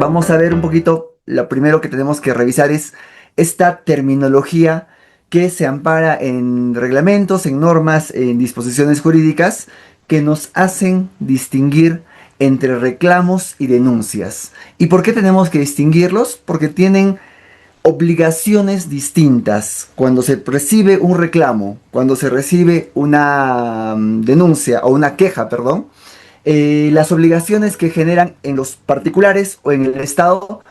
vamos a ver un poquito, lo primero que tenemos que revisar es esta terminología que se ampara en reglamentos, en normas, en disposiciones jurídicas que nos hacen distinguir entre reclamos y denuncias. ¿Y por qué tenemos que distinguirlos? Porque tienen obligaciones distintas. Cuando se recibe un reclamo, cuando se recibe una denuncia o una queja, perdón, las obligaciones que generan en los particulares o en el Estado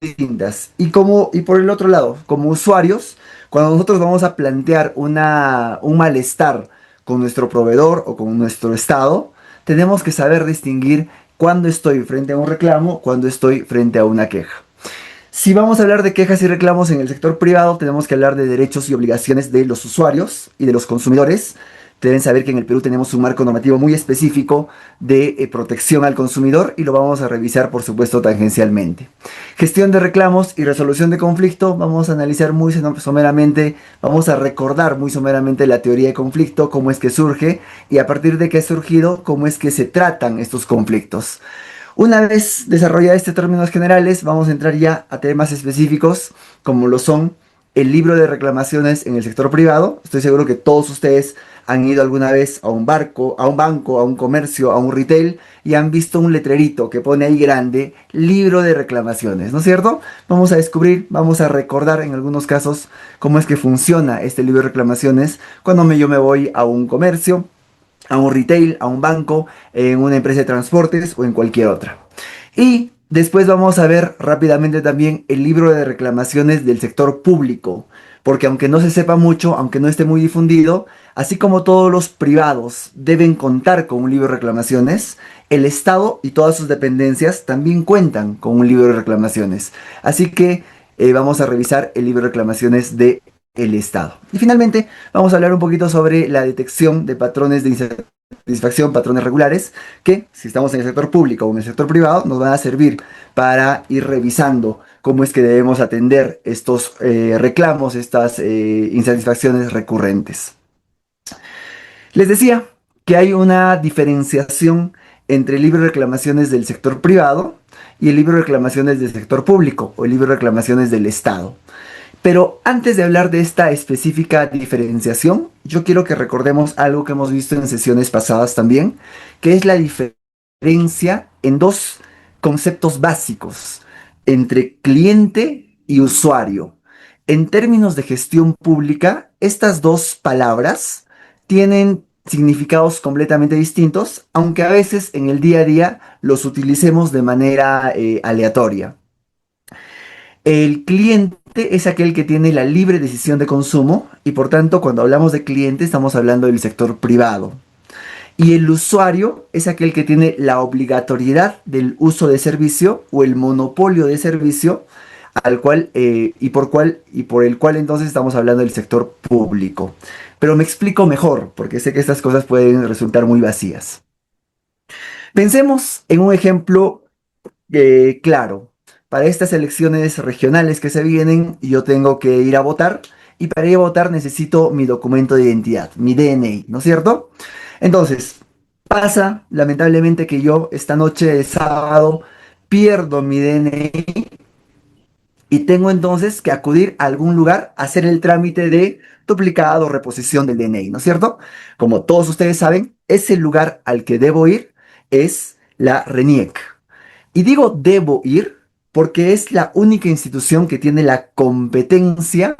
distintas. Y por el otro lado, como usuarios, cuando nosotros vamos a plantear un malestar con nuestro proveedor o con nuestro Estado, tenemos que saber distinguir cuándo estoy frente a un reclamo, cuándo estoy frente a una queja. Si vamos a hablar de quejas y reclamos en el sector privado, tenemos que hablar de derechos y obligaciones de los usuarios y de los consumidores. Deben saber que en el Perú tenemos un marco normativo muy específico de protección al consumidor y lo vamos a revisar, por supuesto, tangencialmente. Gestión de reclamos y resolución de conflicto, vamos a analizar muy someramente, vamos a recordar muy someramente la teoría de conflicto, cómo es que surge y a partir de que ha surgido, cómo es que se tratan estos conflictos. Una vez desarrollados estos términos generales, vamos a entrar ya a temas específicos, como lo son el libro de reclamaciones en el sector privado. Estoy seguro que todos ustedes han ido alguna vez a un barco, a un banco, a un comercio, a un retail y han visto un letrerito que pone ahí grande, libro de reclamaciones, ¿no es cierto? Vamos a descubrir, vamos a recordar en algunos casos cómo es que funciona este libro de reclamaciones cuando yo me voy a un comercio, a un retail, a un banco, en una empresa de transportes o en cualquier otra. Y después vamos a ver rápidamente también el libro de reclamaciones del sector público, porque aunque no se sepa mucho, aunque no esté muy difundido, así como todos los privados deben contar con un libro de reclamaciones, el Estado y todas sus dependencias también cuentan con un libro de reclamaciones. Así que vamos a revisar el libro de reclamaciones de el Estado. Y finalmente vamos a hablar un poquito sobre la detección de patrones de insatisfacción, patrones regulares, que si estamos en el sector público o en el sector privado nos van a servir para ir revisando cómo es que debemos atender estos reclamos, estas insatisfacciones recurrentes. Les decía que hay una diferenciación entre el libro de reclamaciones del sector privado y el libro de reclamaciones del sector público o el libro de reclamaciones del Estado. Pero antes de hablar de esta específica diferenciación, yo quiero que recordemos algo que hemos visto en sesiones pasadas también, que es la diferencia en dos conceptos básicos entre cliente y usuario. En términos de gestión pública, estas dos palabras tienen significados completamente distintos, aunque a veces en el día a día los utilicemos de manera aleatoria. El cliente es aquel que tiene la libre decisión de consumo y por tanto cuando hablamos de cliente estamos hablando del sector privado. Y el usuario es aquel que tiene la obligatoriedad del uso de servicio o el monopolio de servicio al cual y por el cual entonces estamos hablando del sector público. Pero me explico mejor porque sé que estas cosas pueden resultar muy vacías. Pensemos en un ejemplo claro. Para estas elecciones regionales que se vienen, yo tengo que ir a votar y para ir a votar necesito mi documento de identidad, mi DNI, ¿no es cierto? Entonces, pasa lamentablemente que yo esta noche de sábado pierdo mi DNI y tengo entonces que acudir a algún lugar a hacer el trámite de duplicado o reposición del DNI, ¿no es cierto? Como todos ustedes saben, ese lugar al que debo ir es la RENIEC. Y digo debo ir porque es la única institución que tiene la competencia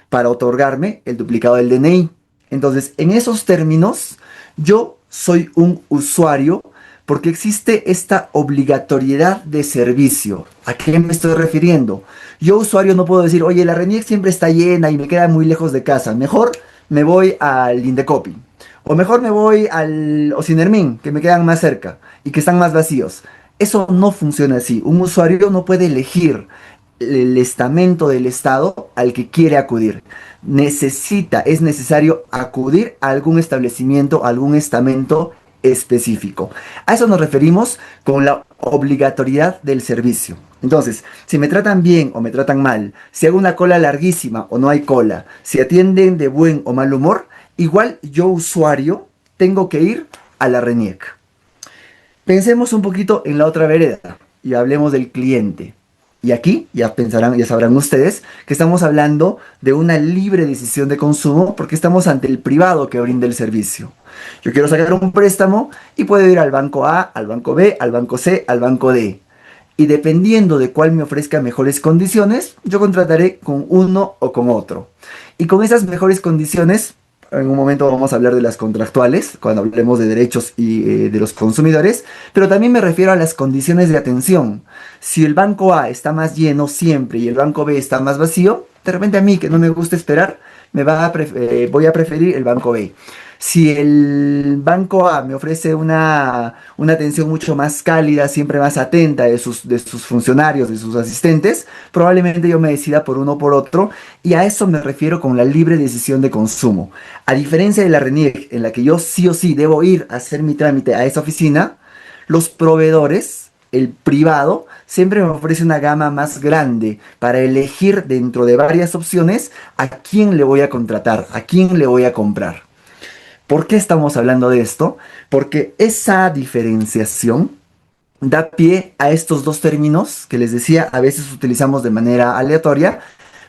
para otorgarme el duplicado del DNI. Entonces, en esos términos, yo soy un usuario porque existe esta obligatoriedad de servicio. ¿A qué me estoy refiriendo? Yo, usuario, no puedo decir, oye, la RENIEC siempre está llena y me queda muy lejos de casa. Mejor me voy al Indecopi. O mejor me voy al Ocinermin, que me quedan más cerca y que están más vacíos. Eso no funciona así. Un usuario no puede elegir el estamento del Estado al que quiere acudir. Es necesario acudir a algún establecimiento, a algún estamento específico. A eso nos referimos con la obligatoriedad del servicio. Entonces, si me tratan bien o me tratan mal, si hago una cola larguísima o no hay cola, si atienden de buen o mal humor, igual yo, usuario, tengo que ir a la RENIEC. Pensemos un poquito en la otra vereda. y hablemos del cliente. Y aquí ya pensarán, ya sabrán ustedes que estamos hablando de una libre decisión de consumo porque estamos ante el privado que brinda el servicio. Yo quiero sacar un préstamo y puedo ir al banco A, al banco B, al banco C, al banco D. Y dependiendo de cuál me ofrezca mejores condiciones, yo contrataré con uno o con otro. Y con esas mejores condiciones, en un momento vamos a hablar de las contractuales, cuando hablemos de derechos y de los consumidores, pero también me refiero a las condiciones de atención. Si el banco A está más lleno siempre y el banco B está más vacío, de repente a mí que no me gusta esperar, voy a preferir el banco B. Si el banco A me ofrece una atención mucho más cálida, siempre más atenta de sus funcionarios, de sus asistentes, probablemente yo me decida por uno o por otro, y a eso me refiero con la libre decisión de consumo. A diferencia de la RENIEC, en la que yo sí o sí debo ir a hacer mi trámite a esa oficina, los proveedores, el privado, siempre me ofrece una gama más grande para elegir dentro de varias opciones a quién le voy a contratar, a quién le voy a comprar. ¿Por qué estamos hablando de esto? Porque esa diferenciación da pie a estos dos términos que les decía, a veces utilizamos de manera aleatoria,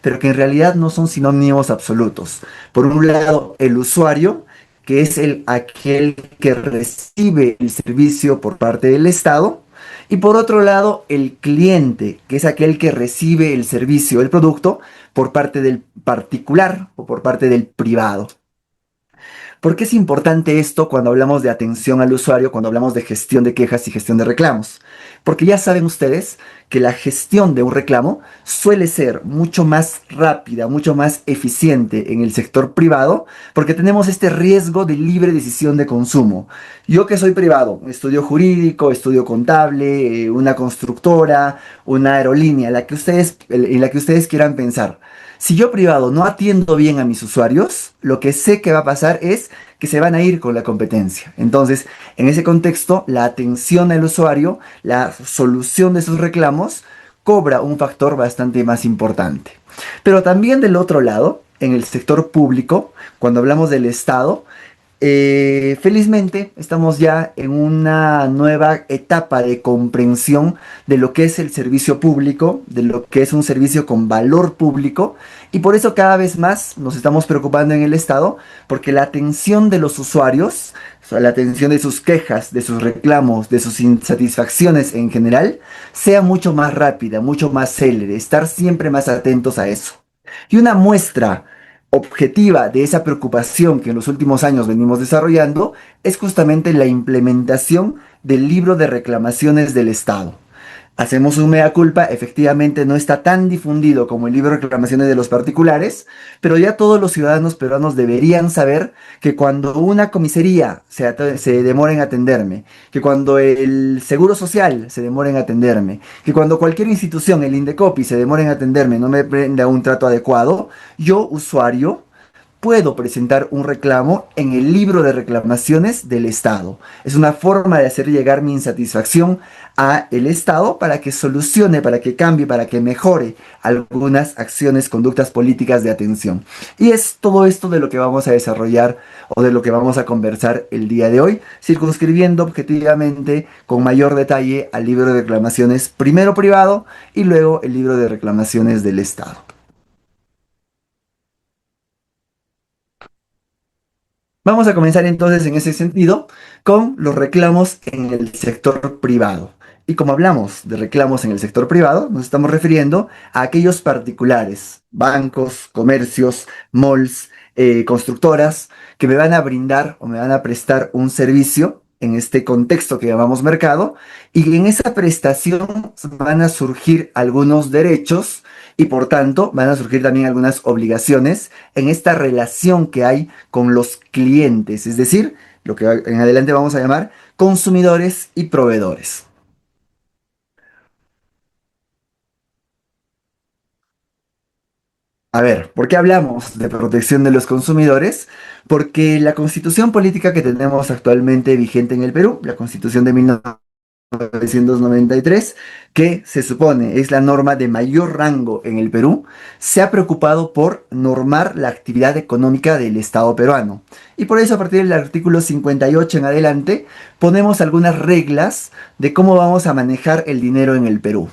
pero que en realidad no son sinónimos absolutos. Por un lado, el usuario, que es aquel que recibe el servicio por parte del Estado, y por otro lado, el cliente, que es aquel que recibe el servicio, el producto, por parte del particular o por parte del privado. ¿Por qué es importante esto cuando hablamos de atención al usuario, cuando hablamos de gestión de quejas y gestión de reclamos? Porque ya saben ustedes que la gestión de un reclamo suele ser mucho más rápida, mucho más eficiente en el sector privado, porque tenemos este riesgo de libre decisión de consumo. Yo que soy privado, estudio jurídico, estudio contable, una constructora, una aerolínea, en la que ustedes quieran pensar. Si yo privado no atiendo bien a mis usuarios, lo que sé que va a pasar es que se van a ir con la competencia. Entonces, en ese contexto, la atención al usuario, la solución de sus reclamos, cobra un factor bastante más importante. Pero también del otro lado, en el sector público, cuando hablamos del Estado, felizmente estamos ya en una nueva etapa de comprensión de lo que es el servicio público, de lo que es un servicio con valor público, y por eso cada vez más nos estamos preocupando en el Estado, porque la atención de los usuarios, o sea, la atención de sus quejas, de sus reclamos, de sus insatisfacciones en general, sea mucho más rápida, mucho más célere, estar siempre más atentos a eso. Y una muestra objetiva de esa preocupación que en los últimos años venimos desarrollando es justamente la implementación del libro de reclamaciones del Estado. Hacemos un mea culpa, efectivamente no está tan difundido como el libro de reclamaciones de los particulares, pero ya todos los ciudadanos peruanos deberían saber que cuando una comisaría se demora en atenderme, que cuando el Seguro Social se demora en atenderme, que cuando cualquier institución, el Indecopi, se demora en atenderme, no me brinda un trato adecuado, yo, usuario, puedo presentar un reclamo en el libro de reclamaciones del Estado. Es una forma de hacer llegar mi insatisfacción a el Estado para que solucione, para que cambie, para que mejore algunas acciones, conductas políticas de atención. Y es todo esto de lo que vamos a desarrollar o de lo que vamos a conversar el día de hoy, circunscribiendo objetivamente con mayor detalle al libro de reclamaciones, primero privado y luego el libro de reclamaciones del Estado. Vamos a comenzar entonces en ese sentido con los reclamos en el sector privado. Y como hablamos de reclamos en el sector privado, nos estamos refiriendo a aquellos particulares, bancos, comercios, malls, constructoras, que me van a brindar o me van a prestar un servicio en este contexto que llamamos mercado, y en esa prestación van a surgir algunos derechos y por tanto van a surgir también algunas obligaciones en esta relación que hay con los clientes, es decir, lo que en adelante vamos a llamar consumidores y proveedores. A ver, ¿por qué hablamos de protección de los consumidores? Porque la constitución política que tenemos actualmente vigente en el Perú, la constitución de 1990, 1993, que se supone es la norma de mayor rango en el Perú, se ha preocupado por normar la actividad económica del Estado peruano. Y por eso a partir del artículo 58 en adelante ponemos algunas reglas de cómo vamos a manejar el dinero en el Perú.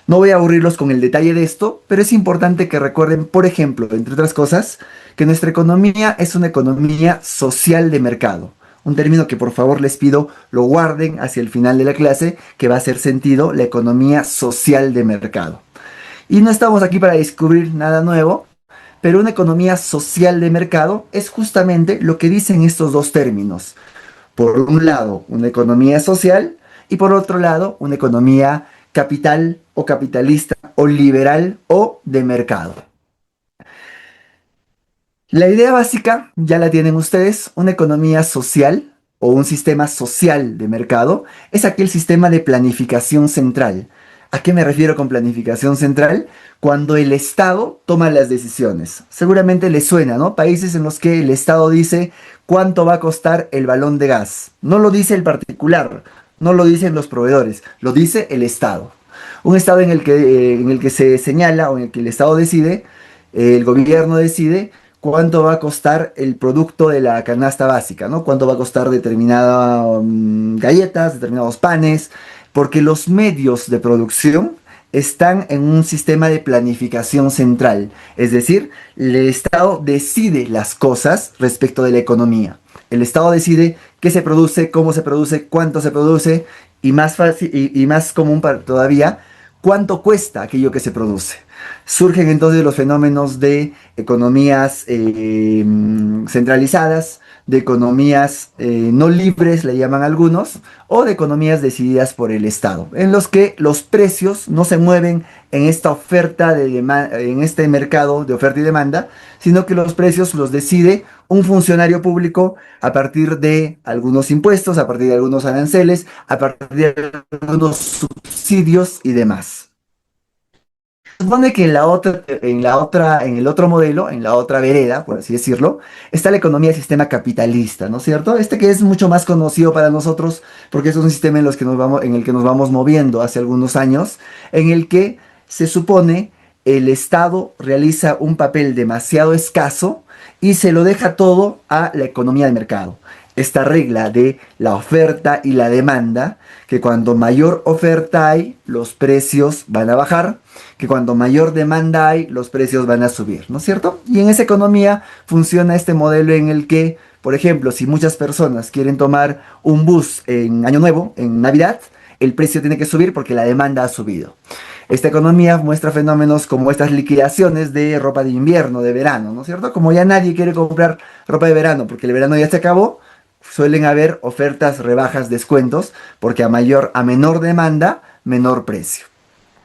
No voy a aburrirlos con el detalle de esto, pero es importante que recuerden, por ejemplo, entre otras cosas, que nuestra economía es una economía social de mercado. Un término que por favor les pido lo guarden hacia el final de la clase, que va a hacer sentido, la economía social de mercado. Y no estamos aquí para descubrir nada nuevo, pero una economía social de mercado es justamente lo que dicen estos dos términos. Por un lado, una economía social y por otro lado, una economía capital o capitalista o liberal o de mercado. La idea básica ya la tienen ustedes, una economía social o un sistema social de mercado es aquel sistema de planificación central. ¿A qué me refiero con planificación central? Cuando el Estado toma las decisiones. Seguramente les suena, ¿no? Países en los que el Estado dice cuánto va a costar el balón de gas. No lo dice el particular, no lo dicen los proveedores, lo dice el Estado. Un Estado en el que se señala o en el que el Estado decide, el gobierno decide cuánto va a costar el producto de la canasta básica, ¿no? Cuánto va a costar determinadas galletas, determinados panes, porque los medios de producción están en un sistema de planificación central, es decir, el Estado decide las cosas respecto de la economía. El Estado decide qué se produce, cómo se produce, cuánto se produce y más fácil y más común todavía, cuánto cuesta aquello que se produce. Surgen entonces los fenómenos de economías centralizadas, de economías no libres, le llaman algunos, o de economías decididas por el Estado, en los que los precios no se mueven en esta oferta en este mercado de oferta y demanda, sino que los precios los decide un funcionario público a partir de algunos impuestos, a partir de algunos aranceles, a partir de algunos subsidios y demás. Supone que en el otro modelo, en la otra vereda, por así decirlo, está la economía de sistema capitalista, ¿no es cierto? Este que es mucho más conocido para nosotros porque es un sistema en el que nos vamos moviendo hace algunos años, en el que se supone el Estado realiza un papel demasiado escaso y se lo deja todo a la economía de mercado. Esta regla de la oferta y la demanda, que cuando mayor oferta hay, los precios van a bajar, que cuando mayor demanda hay, los precios van a subir, ¿no es cierto? Y en esa economía funciona este modelo en el que, por ejemplo, si muchas personas quieren tomar un bus en Año Nuevo, en Navidad, el precio tiene que subir porque la demanda ha subido. Esta economía muestra fenómenos como estas liquidaciones de ropa de invierno, de verano, ¿no es cierto? Como ya nadie quiere comprar ropa de verano porque el verano ya se acabó, suelen haber ofertas, rebajas, descuentos, porque a menor demanda, menor precio.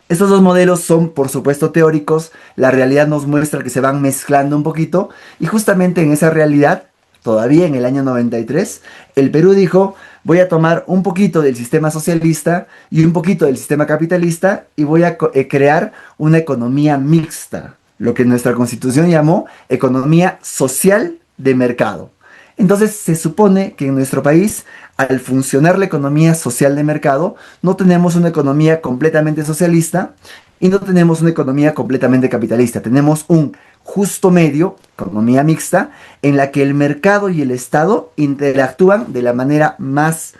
Estos dos modelos son, por supuesto, teóricos. La realidad nos muestra que se van mezclando un poquito. Y justamente en esa realidad, todavía en el año 93, el Perú dijo, voy a tomar un poquito del sistema socialista y un poquito del sistema capitalista y voy a crear una economía mixta, lo que nuestra constitución llamó economía social de mercado. Entonces se supone que en nuestro país, al funcionar la economía social de mercado, no tenemos una economía completamente socialista y no tenemos una economía completamente capitalista. Tenemos un justo medio, economía mixta, en la que el mercado y el Estado interactúan de la manera más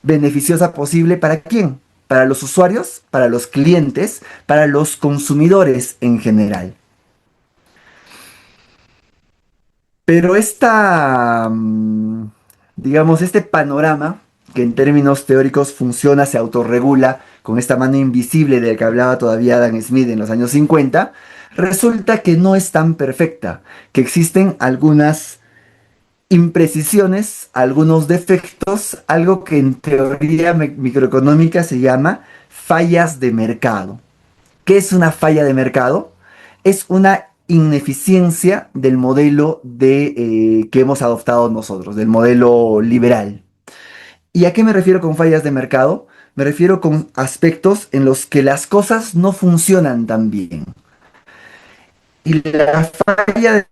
beneficiosa posible. ¿Para quién? Para los usuarios, para los clientes, para los consumidores en general. Pero digamos, este panorama, que en términos teóricos funciona, se autorregula con esta mano invisible de la que hablaba todavía Adam Smith en los años 50, resulta que no es tan perfecta, que existen algunas imprecisiones, algunos defectos, algo que en teoría microeconómica se llama fallas de mercado. ¿Qué es una falla de mercado? Es una ineficiencia del modelo que hemos adoptado nosotros, del modelo liberal. ¿Y a qué me refiero con fallas de mercado? Me refiero con aspectos en los que las cosas no funcionan tan bien. Y la falla,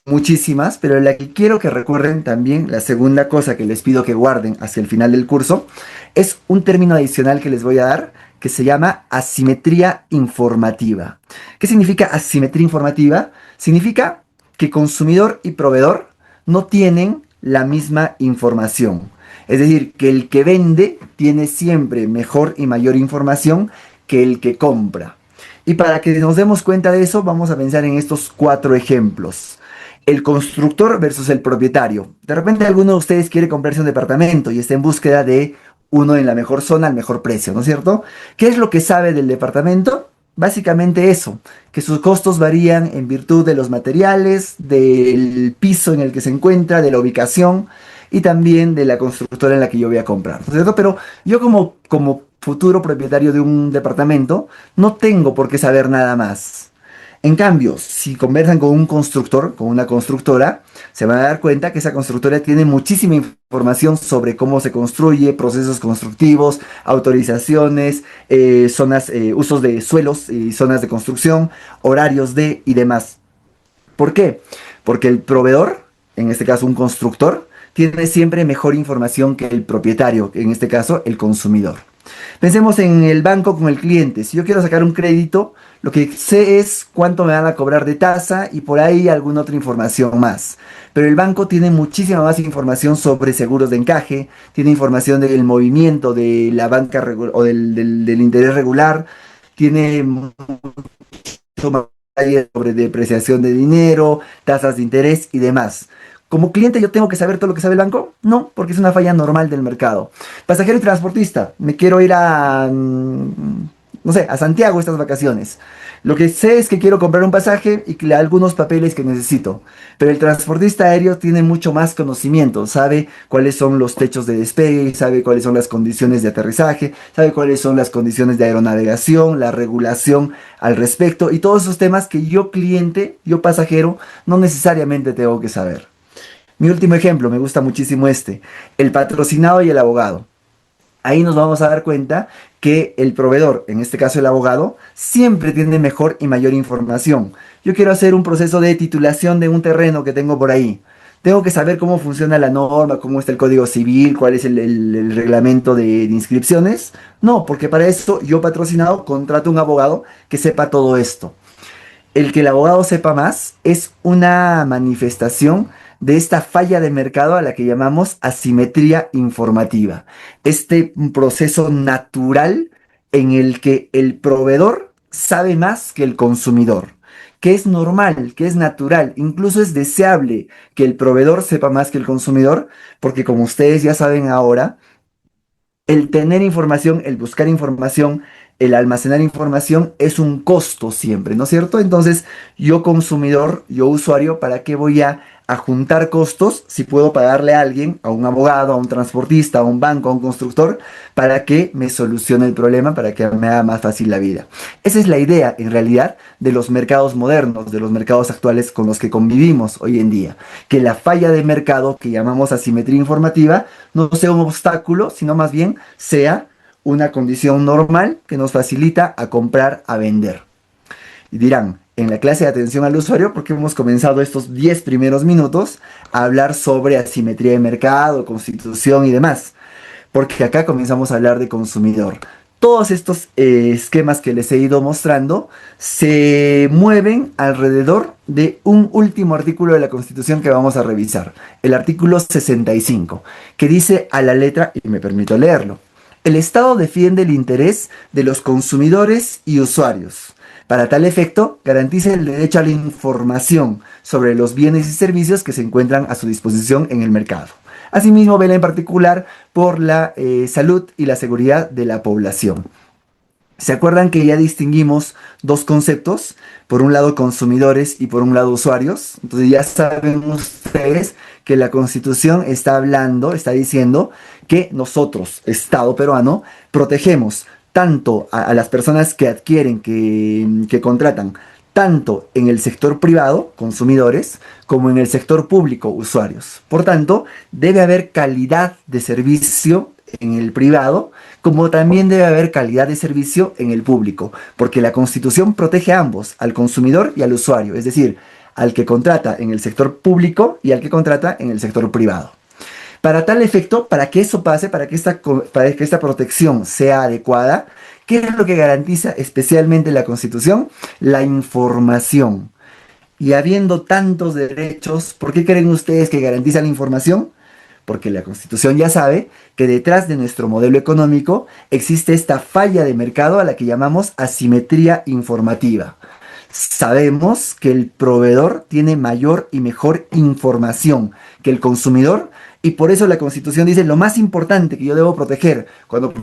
muchísimas, pero la que quiero que recuerden también, la segunda cosa que les pido que guarden hacia el final del curso, es un término adicional que les voy a dar que se llama asimetría informativa. ¿Qué significa asimetría informativa? Significa que consumidor y proveedor no tienen la misma información. Es decir, que el que vende tiene siempre mejor y mayor información que el que compra. Y para que nos demos cuenta de eso, vamos a pensar en estos cuatro ejemplos. El constructor versus el propietario. De repente alguno de ustedes quiere comprarse un departamento y está en búsqueda de uno en la mejor zona al mejor precio, ¿no es cierto? ¿Qué es lo que sabe del departamento? Básicamente eso, que sus costos varían en virtud de los materiales, del piso en el que se encuentra, de la ubicación y también de la constructora en la que yo voy a comprar, ¿no es cierto? Pero yo como futuro propietario de un departamento no tengo por qué saber nada más. En cambio, si conversan con un constructor, con una constructora, se van a dar cuenta que esa constructora tiene muchísima información sobre cómo se construye, procesos constructivos, autorizaciones, zonas, usos de suelos y zonas de construcción, horarios de y demás. ¿Por qué? Porque el proveedor, en este caso un constructor, tiene siempre mejor información que el propietario, en este caso el consumidor. Pensemos en el banco con el cliente. Si yo quiero sacar un crédito, lo que sé es cuánto me van a cobrar de tasa y por ahí alguna otra información más. Pero el banco tiene muchísima más información sobre seguros de encaje, tiene información del movimiento de la banca o del interés regular, tiene detalles sobre depreciación de dinero, tasas de interés y demás. Como cliente yo tengo que saber todo lo que sabe el banco. No, porque es una falla normal del mercado. Pasajero y transportista, me quiero ir a, no sé, a Santiago estas vacaciones. Lo que sé es que quiero comprar un pasaje y que algunos papeles que necesito. Pero el transportista aéreo tiene mucho más conocimiento, sabe cuáles son los techos de despegue, sabe cuáles son las condiciones de aterrizaje, sabe cuáles son las condiciones de aeronavegación, la regulación al respecto y todos esos temas que yo cliente, yo pasajero, no necesariamente tengo que saber. Mi último ejemplo, me gusta muchísimo este, el patrocinado y el abogado. Ahí nos vamos a dar cuenta que el proveedor, en este caso el abogado, siempre tiene mejor y mayor información. Yo quiero hacer un proceso de titulación de un terreno que tengo por ahí. Tengo que saber cómo funciona la norma, cómo está el código civil, cuál es el reglamento de inscripciones. No, porque para eso yo patrocinado contrato un abogado que sepa todo esto. El que el abogado sepa más es una manifestación de esta falla de mercado a la que llamamos asimetría informativa. Este proceso natural en el que el proveedor sabe más que el consumidor, que es normal, que es natural, incluso es deseable que el proveedor sepa más que el consumidor, porque como ustedes ya saben ahora, el tener información, el buscar información, el almacenar información es un costo siempre, ¿no es cierto? Entonces, yo consumidor, yo usuario, ¿para qué voy a juntar costos si puedo pagarle a alguien, a un abogado, a un transportista, a un banco, a un constructor, para que me solucione el problema, para que me haga más fácil la vida? Esa es la idea, en realidad, de los mercados modernos, de los mercados actuales con los que convivimos hoy en día. Que la falla de mercado que llamamos asimetría informativa no sea un obstáculo, sino más bien sea una condición normal que nos facilita a comprar, a vender. Y dirán, en la clase de atención al usuario, porque hemos comenzado estos 10 primeros minutos a hablar sobre asimetría de mercado, constitución y demás, porque acá comenzamos a hablar de consumidor. Todos estos esquemas que les he ido mostrando se mueven alrededor de un último artículo de la Constitución que vamos a revisar, el artículo 65, que dice a la letra, y me permito leerlo: el Estado defiende el interés de los consumidores y usuarios. Para tal efecto, garantiza el derecho a la información sobre los bienes y servicios que se encuentran a su disposición en el mercado. Asimismo, vela en particular por la salud y la seguridad de la población. ¿Se acuerdan que ya distinguimos dos conceptos? Por un lado consumidores y por un lado usuarios. Entonces ya saben ustedes que la Constitución está hablando, está diciendo que nosotros, Estado peruano, protegemos tanto a las personas que adquieren, que contratan, tanto en el sector privado, consumidores, como en el sector público, usuarios. Por tanto, debe haber calidad de servicio en el privado, como también debe haber calidad de servicio en el público, porque la Constitución protege a ambos, al consumidor y al usuario, es decir, al que contrata en el sector público y al que contrata en el sector privado. Para tal efecto, para que eso pase, para que esta protección sea adecuada, ¿qué es lo que garantiza especialmente la Constitución? La información. Y habiendo tantos derechos, ¿por qué creen ustedes que garantiza la información? Porque la Constitución ya sabe que detrás de nuestro modelo económico existe esta falla de mercado a la que llamamos asimetría informativa. Sabemos que el proveedor tiene mayor y mejor información que el consumidor y por eso la Constitución dice lo más importante que yo debo proteger cuando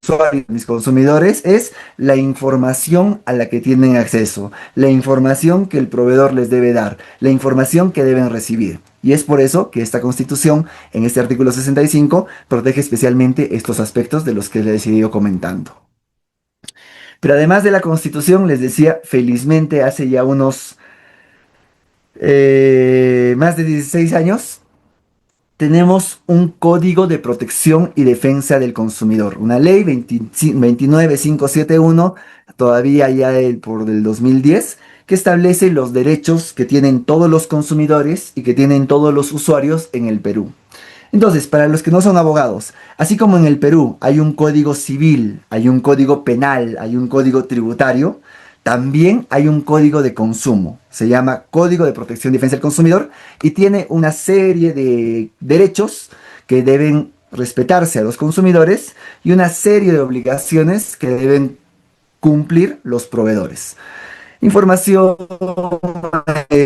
usuarios, mis consumidores, es la información a la que tienen acceso, la información que el proveedor les debe dar, la información que deben recibir. Y es por eso que esta Constitución, en este artículo 65, protege especialmente estos aspectos de los que les he ido comentando. Pero además de la Constitución, les decía, felizmente hace ya unos más de 16 años, tenemos un Código de Protección y Defensa del Consumidor, una ley 29571, todavía ya por del 2010, que establece los derechos que tienen todos los consumidores y que tienen todos los usuarios en el Perú. Entonces, para los que no son abogados, así como en el Perú hay un código civil, hay un código penal, hay un código tributario, también hay un código de consumo. Se llama Código de Protección y Defensa del Consumidor y tiene una serie de derechos que deben respetarse a los consumidores y una serie de obligaciones que deben cumplir los proveedores. Información,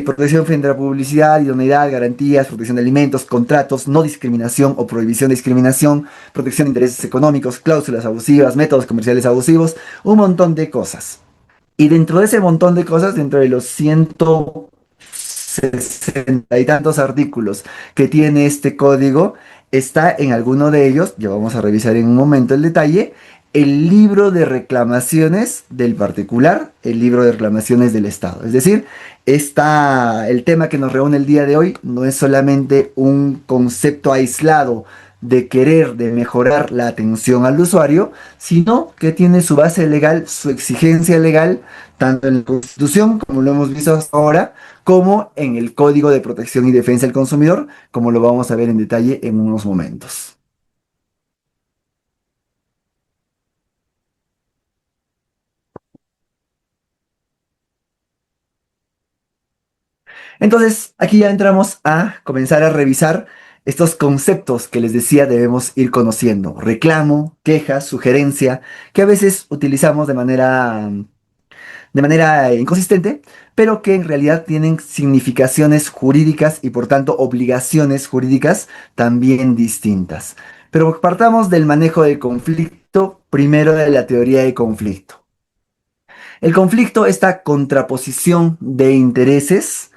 protección frente a la publicidad, idoneidad, garantías, protección de alimentos, contratos, no discriminación o prohibición de discriminación, protección de intereses económicos, cláusulas abusivas, métodos comerciales abusivos, un montón de cosas. Y dentro de ese montón de cosas, dentro de los 160 y tantos artículos que tiene este código, está en alguno de ellos, ya vamos a revisar en un momento el detalle, el libro de reclamaciones del particular, el libro de reclamaciones del Estado. Es decir, el tema que nos reúne el día de hoy no es solamente un concepto aislado de querer, de mejorar la atención al usuario, sino que tiene su base legal, su exigencia legal, tanto en la Constitución, como lo hemos visto hasta ahora, como en el Código de Protección y Defensa del Consumidor, como lo vamos a ver en detalle en unos momentos. Entonces, aquí ya entramos a comenzar a revisar estos conceptos que les decía debemos ir conociendo. Reclamo, queja, sugerencia, que a veces utilizamos de manera inconsistente, pero que en realidad tienen significaciones jurídicas y por tanto obligaciones jurídicas también distintas. Pero partamos del manejo del conflicto, primero de la teoría de conflicto. El conflicto, esta contraposición de intereses,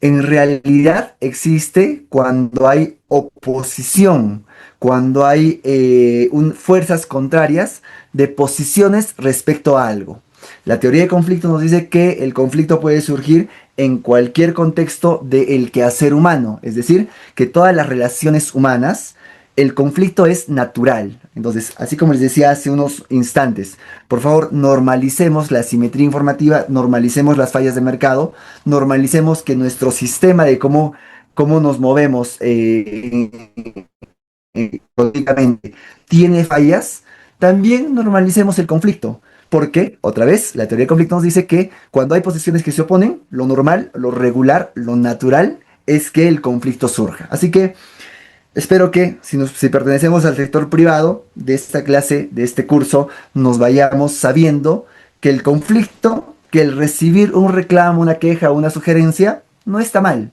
en realidad existe cuando hay oposición, cuando hay fuerzas contrarias de posiciones respecto a algo. La teoría de conflicto nos dice que el conflicto puede surgir en cualquier contexto del quehacer humano, es decir, que todas las relaciones humanas, el conflicto es natural. Entonces, así como les decía hace unos instantes, por favor, normalicemos la asimetría informativa, normalicemos las fallas de mercado, normalicemos que nuestro sistema de cómo nos movemos políticamente tiene fallas, también normalicemos el conflicto. Porque, otra vez, la teoría del conflicto nos dice que cuando hay posiciones que se oponen, lo normal, lo regular, lo natural es que el conflicto surja. Así que espero que si pertenecemos al sector privado de esta clase, de este curso, nos vayamos sabiendo que el conflicto, que el recibir un reclamo, una queja o una sugerencia, no está mal.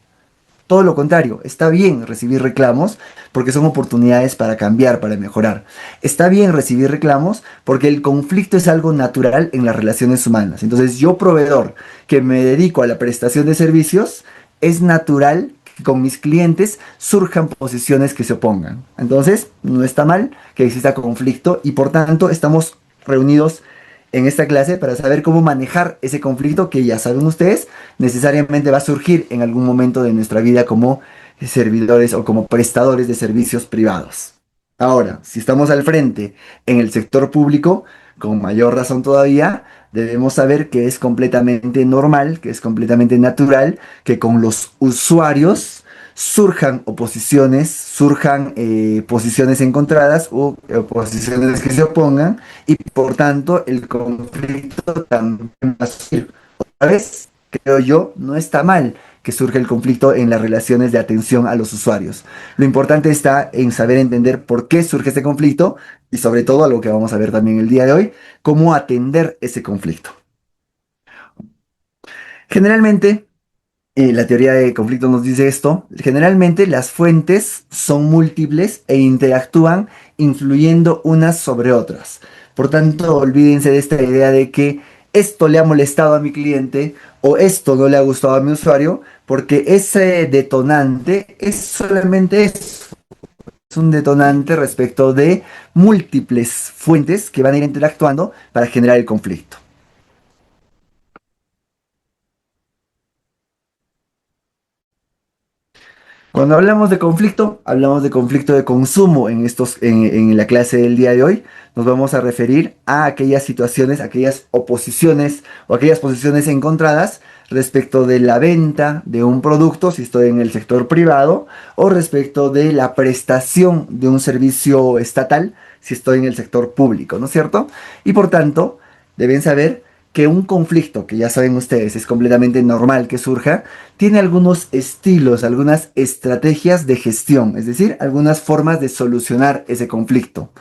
Todo lo contrario, está bien recibir reclamos porque son oportunidades para cambiar, para mejorar. Está bien recibir reclamos porque el conflicto es algo natural en las relaciones humanas. Entonces yo, proveedor, que me dedico a la prestación de servicios, es natural que con mis clientes surjan posiciones que se opongan. Entonces no está mal que exista conflicto y por tanto estamos reunidos en esta clase para saber cómo manejar ese conflicto que ya saben ustedes, necesariamente va a surgir en algún momento de nuestra vida como servidores o como prestadores de servicios privados. Ahora, si estamos al frente en el sector público, con mayor razón todavía, debemos saber que es completamente normal, que es completamente natural que con los usuarios surjan oposiciones, surjan posiciones encontradas o posiciones que se opongan y por tanto el conflicto también va a surgir. Otra vez, creo yo, no está mal que surja el conflicto en las relaciones de atención a los usuarios. Lo importante está en saber entender por qué surge este conflicto y sobre todo, algo que vamos a ver también el día de hoy, cómo atender ese conflicto. Generalmente, la teoría de conflicto nos dice esto, generalmente las fuentes son múltiples e interactúan influyendo unas sobre otras. Por tanto, olvídense de esta idea de que esto le ha molestado a mi cliente o esto no le ha gustado a mi usuario, porque ese detonante es solamente eso. Es un detonante respecto de múltiples fuentes que van a ir interactuando para generar el conflicto. Cuando hablamos de conflicto de consumo en la clase del día de hoy. Nos vamos a referir a aquellas situaciones, aquellas oposiciones o aquellas posiciones encontradas respecto de la venta de un producto, si estoy en el sector privado, o respecto de la prestación de un servicio estatal, si estoy en el sector público, ¿no es cierto? Y por tanto, deben saber que un conflicto, que ya saben ustedes, es completamente normal que surja, tiene algunos estilos, algunas estrategias de gestión, es decir, algunas formas de solucionar ese conflicto.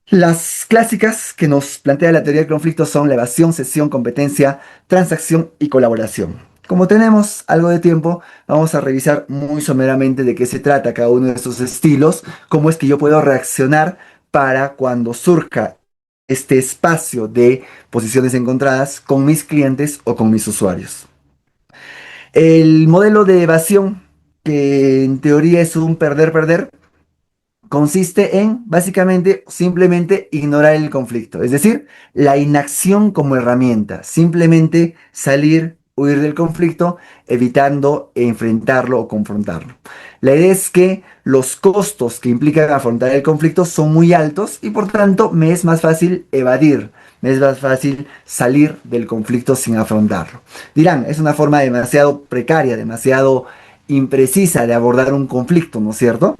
Las clásicas que nos plantea la teoría del conflicto son la evasión, cesión, competencia, transacción y colaboración. Como tenemos algo de tiempo, vamos a revisar muy someramente de qué se trata cada uno de estos estilos, cómo es que yo puedo reaccionar para cuando surja este espacio de posiciones encontradas con mis clientes o con mis usuarios. El modelo de evasión, que en teoría es un perder-perder, consiste en básicamente simplemente ignorar el conflicto, es decir, la inacción como herramienta, simplemente salir, huir del conflicto, evitando enfrentarlo o confrontarlo. La idea es que los costos que implican afrontar el conflicto son muy altos y por tanto me es más fácil evadir, me es más fácil salir del conflicto sin afrontarlo. Dirán, es una forma demasiado precaria, demasiado imprecisa de abordar un conflicto, ¿no es cierto?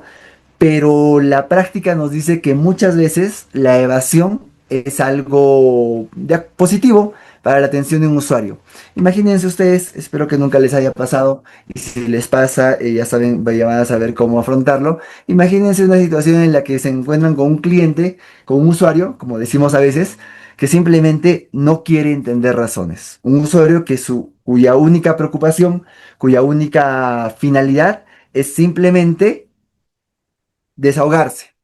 Pero la práctica nos dice que muchas veces la evasión es algo positivo para la atención de un usuario. Imagínense ustedes, espero que nunca les haya pasado, y si les pasa, ya saben, ya van a saber cómo afrontarlo. Imagínense una situación en la que se encuentran con un cliente, con un usuario, como decimos a veces, que simplemente no quiere entender razones. Un usuario cuya única preocupación, cuya única finalidad es simplemente desahogarse.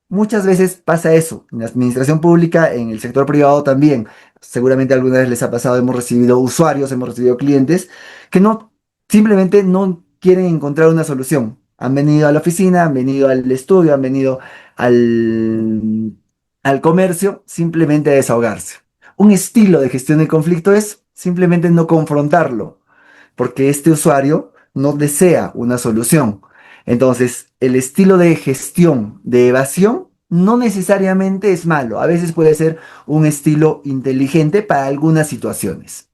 Muchas veces pasa eso, en la administración pública, en el sector privado también. Seguramente alguna vez les ha pasado, hemos recibido usuarios, hemos recibido clientes que no, simplemente no quieren encontrar una solución. Han venido a la oficina, han venido al estudio, han venido al, al comercio, simplemente a desahogarse. Un estilo de gestión de conflicto es simplemente no confrontarlo, porque este usuario no desea una solución. Entonces, el estilo de gestión de evasión no necesariamente es malo. A veces puede ser un estilo inteligente para algunas situaciones.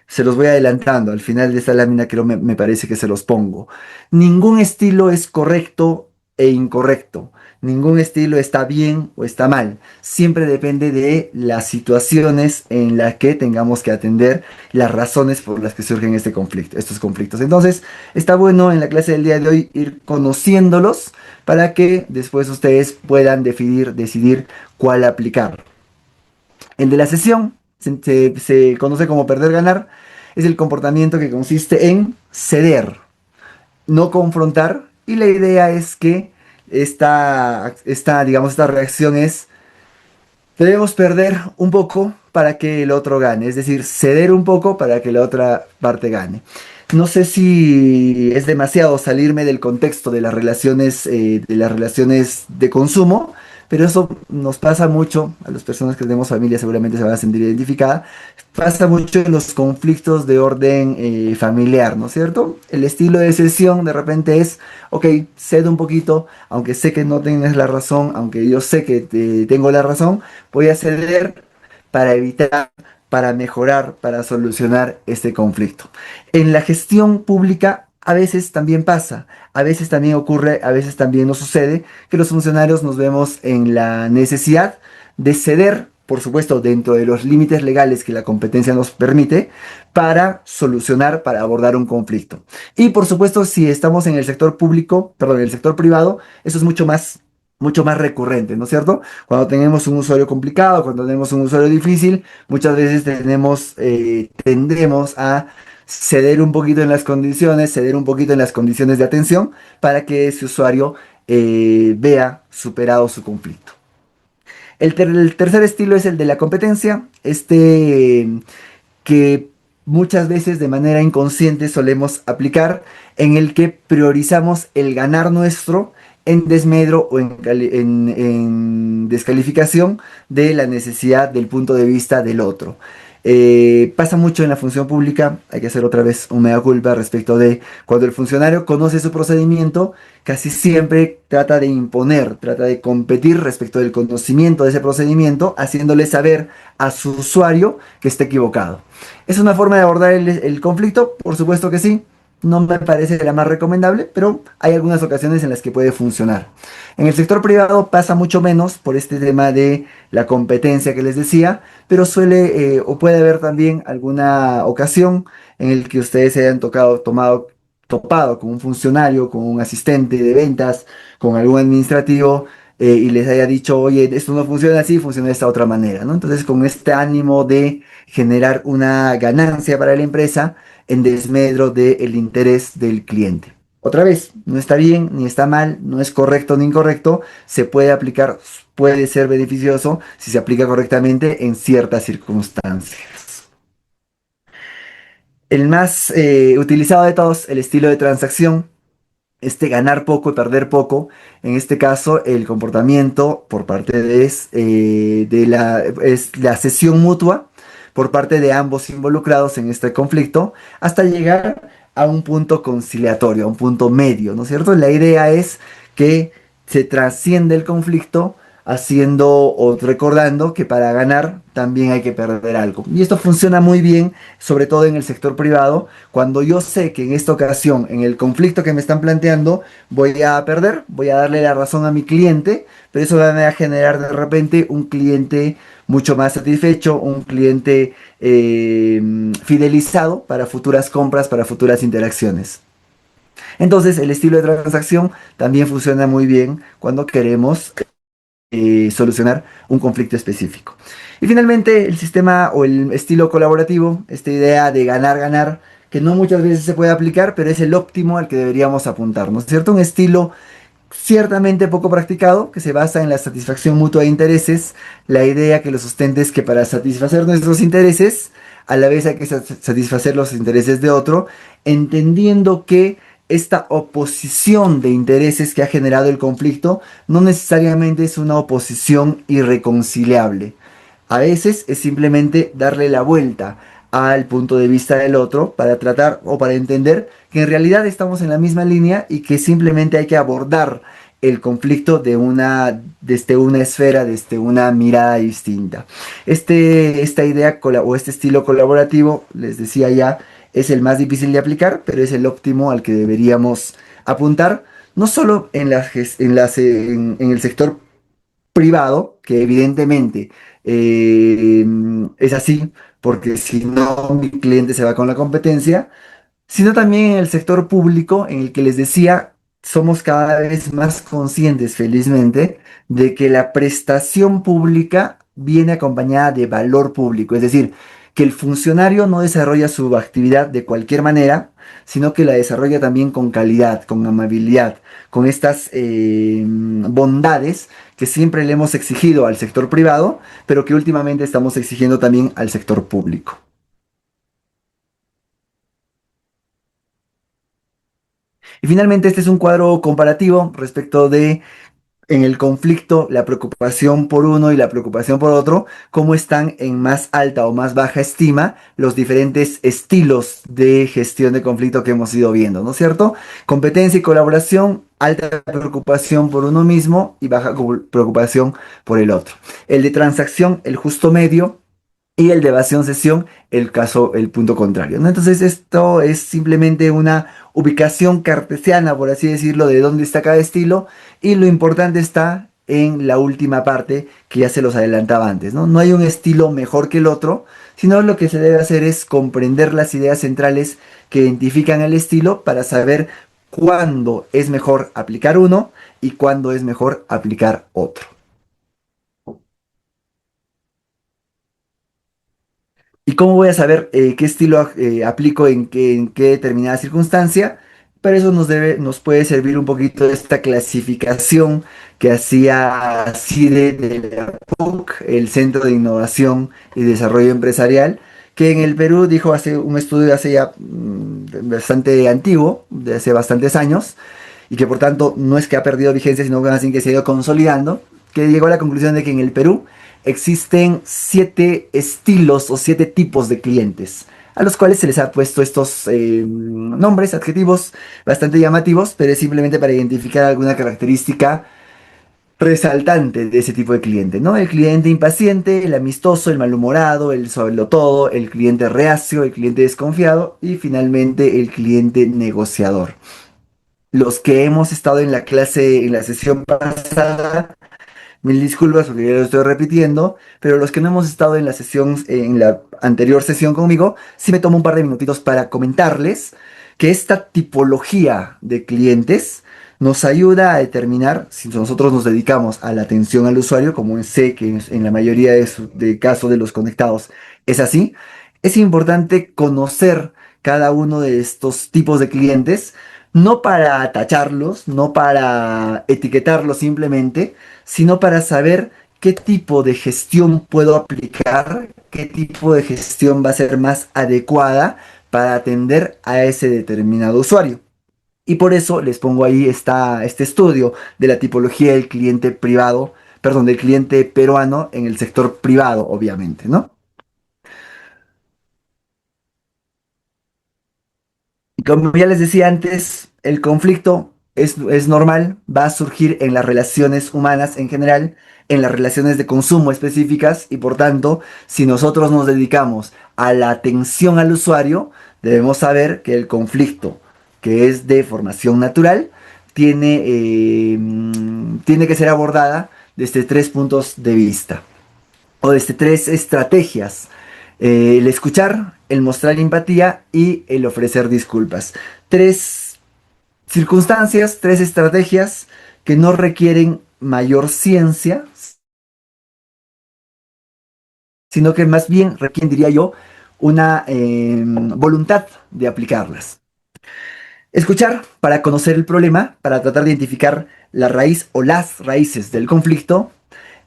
Se los voy adelantando. Al final de esta lámina creo me parece que se los pongo. Ningún estilo es correcto e incorrecto. Ningún estilo está bien o está mal. Siempre depende de las situaciones en las que tengamos que atender las razones por las que surgen estos conflictos. Entonces, está bueno en la clase del día de hoy ir conociéndolos para que después ustedes puedan decidir cuál aplicar. El de la sesión se conoce como perder-ganar. Es el comportamiento que consiste en ceder, no confrontar. Y la idea es que digamos, esta reacción es, debemos perder un poco para que el otro gane. Es decir, ceder un poco para que la otra parte gane. No sé si es demasiado salirme del contexto de las relaciones de consumo, pero eso nos pasa mucho, a las personas que tenemos familia seguramente se van a sentir identificadas, pasa mucho en los conflictos de orden familiar, ¿no es cierto? El estilo de cesión de repente es, ok, cedo un poquito, aunque sé que no tienes la razón, aunque yo sé que tengo la razón, voy a ceder para evitar, para mejorar, para solucionar este conflicto. En la gestión pública a veces también pasa, a veces también ocurre, a veces también nos sucede que los funcionarios nos vemos en la necesidad de ceder, por supuesto, dentro de los límites legales que la competencia nos permite, para solucionar, para abordar un conflicto. Y por supuesto, si estamos en el sector público, perdón, en el sector privado, eso es mucho más recurrente, ¿no es cierto? Cuando tenemos un usuario complicado, cuando tenemos un usuario difícil, muchas veces tendremos a ceder un poquito en las condiciones, ceder un poquito en las condiciones de atención para que ese usuario vea superado su conflicto. El tercer estilo es el de la competencia, que muchas veces de manera inconsciente solemos aplicar, en el que priorizamos el ganar nuestro en desmedro o en descalificación de la necesidad del punto de vista del otro. Pasa mucho en la función pública, hay que hacer otra vez un mea culpa respecto de cuando el funcionario conoce su procedimiento, casi siempre trata de imponer, trata de competir respecto del conocimiento de ese procedimiento, haciéndole saber a su usuario que está equivocado. ¿Es una forma de abordar el conflicto? Por supuesto que sí. No me parece la más recomendable, pero hay algunas ocasiones en las que puede funcionar. En el sector privado pasa mucho menos por este tema de la competencia que les decía, pero suele o puede haber también alguna ocasión en el que ustedes se hayan topado con un funcionario, con un asistente de ventas, con algún administrativo y les haya dicho, oye, esto no funciona así, funciona de esta otra manera, ¿no? Entonces, con este ánimo de generar una ganancia para la empresa en desmedro del interés del cliente. Otra vez, no está bien ni está mal, no es correcto ni incorrecto, se puede aplicar, puede ser beneficioso si se aplica correctamente en ciertas circunstancias. El más utilizado de todos, el estilo de transacción, ganar poco y perder poco. En este caso, el comportamiento por parte es la cesión mutua por parte de ambos involucrados en este conflicto hasta llegar a un punto conciliatorio, a un punto medio, ¿no es cierto? La idea es que se trasciende el conflicto haciendo o recordando que para ganar también hay que perder algo. Y esto funciona muy bien, sobre todo en el sector privado, cuando yo sé que en esta ocasión, en el conflicto que me están planteando, voy a perder, voy a darle la razón a mi cliente, pero eso va a generar de repente un cliente mucho más satisfecho, un cliente fidelizado para futuras compras, para futuras interacciones. Entonces, el estilo de transacción también funciona muy bien cuando queremos solucionar un conflicto específico. Y finalmente, el sistema o el estilo colaborativo, esta idea de ganar, ganar, que no muchas veces se puede aplicar, pero es el óptimo al que deberíamos apuntar, ¿no es cierto? Un estilo ciertamente poco practicado, que se basa en la satisfacción mutua de intereses. La idea que lo sustenta es que para satisfacer nuestros intereses, a la vez hay que satisfacer los intereses de otro, entendiendo que esta oposición de intereses que ha generado el conflicto no necesariamente es una oposición irreconciliable. A veces es simplemente darle la vuelta al punto de vista del otro para tratar o para entender que en realidad estamos en la misma línea y que simplemente hay que abordar el conflicto desde una esfera, desde una mirada distinta. Esta idea o este estilo colaborativo, les decía ya, es el más difícil de aplicar, pero es el óptimo al que deberíamos apuntar, no solo en el sector privado, que evidentemente es así, porque si no mi cliente se va con la competencia, sino también en el sector público, en el que les decía, somos cada vez más conscientes, felizmente, de que la prestación pública viene acompañada de valor público, es decir, que el funcionario no desarrolla su actividad de cualquier manera, sino que la desarrolla también con calidad, con amabilidad, con estas bondades que siempre le hemos exigido al sector privado, pero que últimamente estamos exigiendo también al sector público. Y finalmente, este es un cuadro comparativo respecto de en el conflicto, la preocupación por uno y la preocupación por otro, cómo están en más alta o más baja estima los diferentes estilos de gestión de conflicto que hemos ido viendo, ¿no es cierto? Competencia y colaboración, alta preocupación por uno mismo y baja preocupación por el otro. El de transacción, el justo medio. Y el de evasión sesión, el caso, el punto contrario, ¿no? Entonces esto es simplemente una ubicación cartesiana, por así decirlo, de dónde está cada estilo. Y lo importante está en la última parte que ya se los adelantaba antes, ¿no? No hay un estilo mejor que el otro, sino lo que se debe hacer es comprender las ideas centrales que identifican el estilo para saber cuándo es mejor aplicar uno y cuándo es mejor aplicar otro. ¿Y cómo voy a saber qué estilo aplico en qué determinada circunstancia? Para eso nos puede servir un poquito esta clasificación que hacía CIDE de la PUC, el Centro de Innovación y Desarrollo Empresarial, que en el Perú dijo hace un estudio hace ya bastante antiguo, de hace bastantes años, y que por tanto no es que ha perdido vigencia, sino que más bien que se ha ido consolidando, que llegó a la conclusión de que en el Perú existen 7 estilos o 7 tipos de clientes, a los cuales se les ha puesto estos nombres, adjetivos bastante llamativos, pero es simplemente para identificar alguna característica resaltante de ese tipo de cliente, ¿no? El cliente impaciente, el amistoso, el malhumorado, el todo, el cliente reacio, el cliente desconfiado y finalmente el cliente negociador. Los que hemos estado en la clase, en la sesión pasada, mil disculpas porque ya lo estoy repitiendo, pero los que no hemos estado en la sesión, en la anterior sesión conmigo, sí me tomo un par de minutitos para comentarles que esta tipología de clientes nos ayuda a determinar si nosotros nos dedicamos a la atención al usuario, como sé que en la mayoría de casos de los conectados es así. Es importante conocer cada uno de estos tipos de clientes, no para tacharlos, no para etiquetarlos simplemente, sino para saber qué tipo de gestión puedo aplicar, qué tipo de gestión va a ser más adecuada para atender a ese determinado usuario. Y por eso les pongo ahí este estudio de la tipología del cliente privado, perdón, del cliente peruano en el sector privado, obviamente, ¿no? Y como ya les decía antes, el conflicto es normal, va a surgir en las relaciones humanas en general, en las relaciones de consumo específicas y por tanto, si nosotros nos dedicamos a la atención al usuario, debemos saber que el conflicto, que es de formación natural, tiene que ser abordada desde 3 puntos de vista o desde 3 estrategias. El escuchar, el mostrar empatía y el ofrecer disculpas. 3 circunstancias, 3 estrategias que no requieren mayor ciencia, sino que más bien requieren, diría yo, una voluntad de aplicarlas. Escuchar para conocer el problema, para tratar de identificar la raíz o las raíces del conflicto.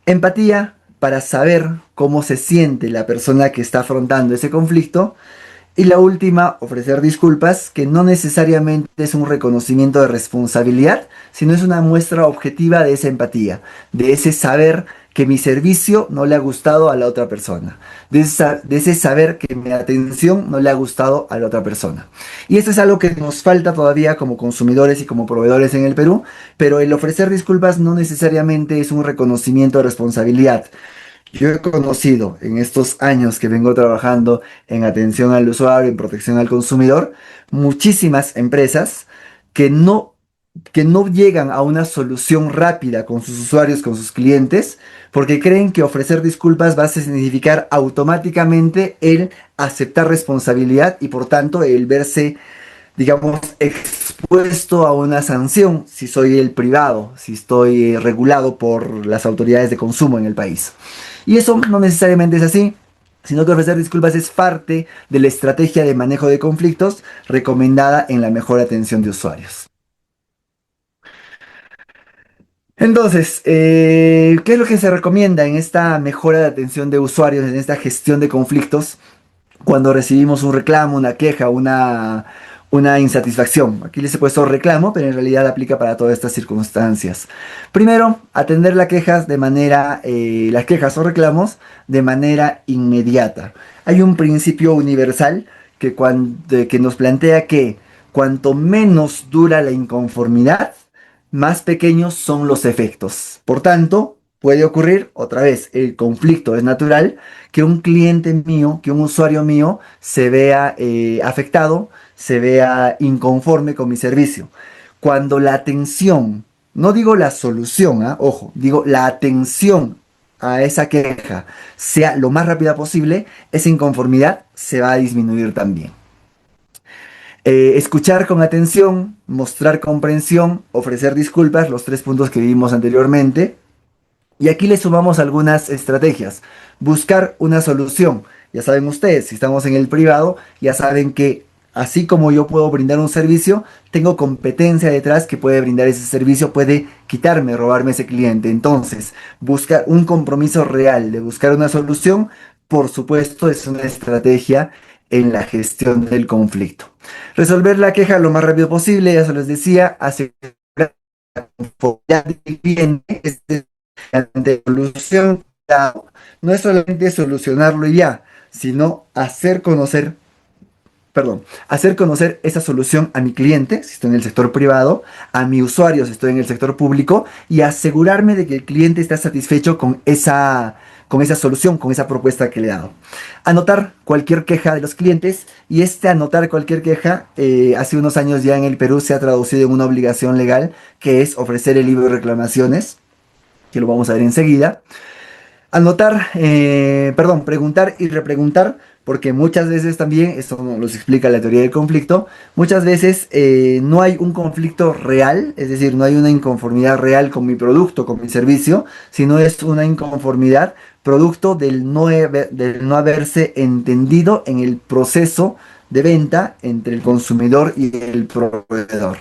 Empatía para saber cómo se siente la persona que está afrontando ese conflicto. Y la última, ofrecer disculpas, que no necesariamente es un reconocimiento de responsabilidad, sino es una muestra objetiva de esa empatía, de ese saber que mi servicio no le ha gustado a la otra persona, de ese saber que mi atención no le ha gustado a la otra persona. Y esto es algo que nos falta todavía como consumidores y como proveedores en el Perú, pero el ofrecer disculpas no necesariamente es un reconocimiento de responsabilidad. Yo he conocido en estos años que vengo trabajando en atención al usuario, en protección al consumidor, muchísimas empresas que no, que no llegan a una solución rápida con sus usuarios, con sus clientes, porque creen que ofrecer disculpas va a significar automáticamente el aceptar responsabilidad y por tanto el verse, digamos, expuesto a una sanción si soy el privado, si estoy regulado por las autoridades de consumo en el país. Y eso no necesariamente es así, sino que ofrecer disculpas es parte de la estrategia de manejo de conflictos recomendada en la mejor atención de usuarios. Entonces, ¿qué es lo que se recomienda en esta mejora de atención de usuarios, en esta gestión de conflictos? Cuando recibimos un reclamo, una queja, una insatisfacción. Aquí les he puesto reclamo, pero en realidad aplica para todas estas circunstancias. Primero, atender las quejas o reclamos de manera inmediata. Hay un principio universal que nos plantea que cuanto menos dura la inconformidad, más pequeños son los efectos. Por tanto, puede ocurrir, otra vez, el conflicto es natural, que un cliente mío, que un usuario mío se vea afectado, se vea inconforme con mi servicio. Cuando la atención, no digo la solución, ¿ah? Ojo, digo la atención a esa queja sea lo más rápida posible, esa inconformidad se va a disminuir también. Escuchar con atención, mostrar comprensión, ofrecer disculpas, los tres puntos que vimos anteriormente. Y aquí le sumamos algunas estrategias. Buscar una solución. Ya saben ustedes, si estamos en el privado, ya saben que así como yo puedo brindar un servicio, tengo competencia detrás que puede brindar ese servicio, puede quitarme, robarme ese cliente. Entonces, buscar un compromiso real de buscar una solución, por supuesto, es una estrategia en la gestión del conflicto. Resolver la queja lo más rápido posible, ya se les decía, asegurar la conformidad del cliente, ante solución, no es solamente solucionarlo y ya, sino hacer conocer esa solución a mi cliente, si estoy en el sector privado, a mi usuario, si estoy en el sector público, y asegurarme de que el cliente está satisfecho con esa solución, con esa propuesta que le he dado. Anotar cualquier queja de los clientes, y anotar cualquier queja, hace unos años ya en el Perú se ha traducido en una obligación legal, que es ofrecer el libro de reclamaciones, que lo vamos a ver enseguida. Preguntar y repreguntar, porque muchas veces también, esto nos explica la teoría del conflicto, muchas veces no hay un conflicto real, es decir, no hay una inconformidad real con mi producto, con mi servicio, sino es una inconformidad producto del no haberse entendido en el proceso de venta entre el consumidor y el proveedor.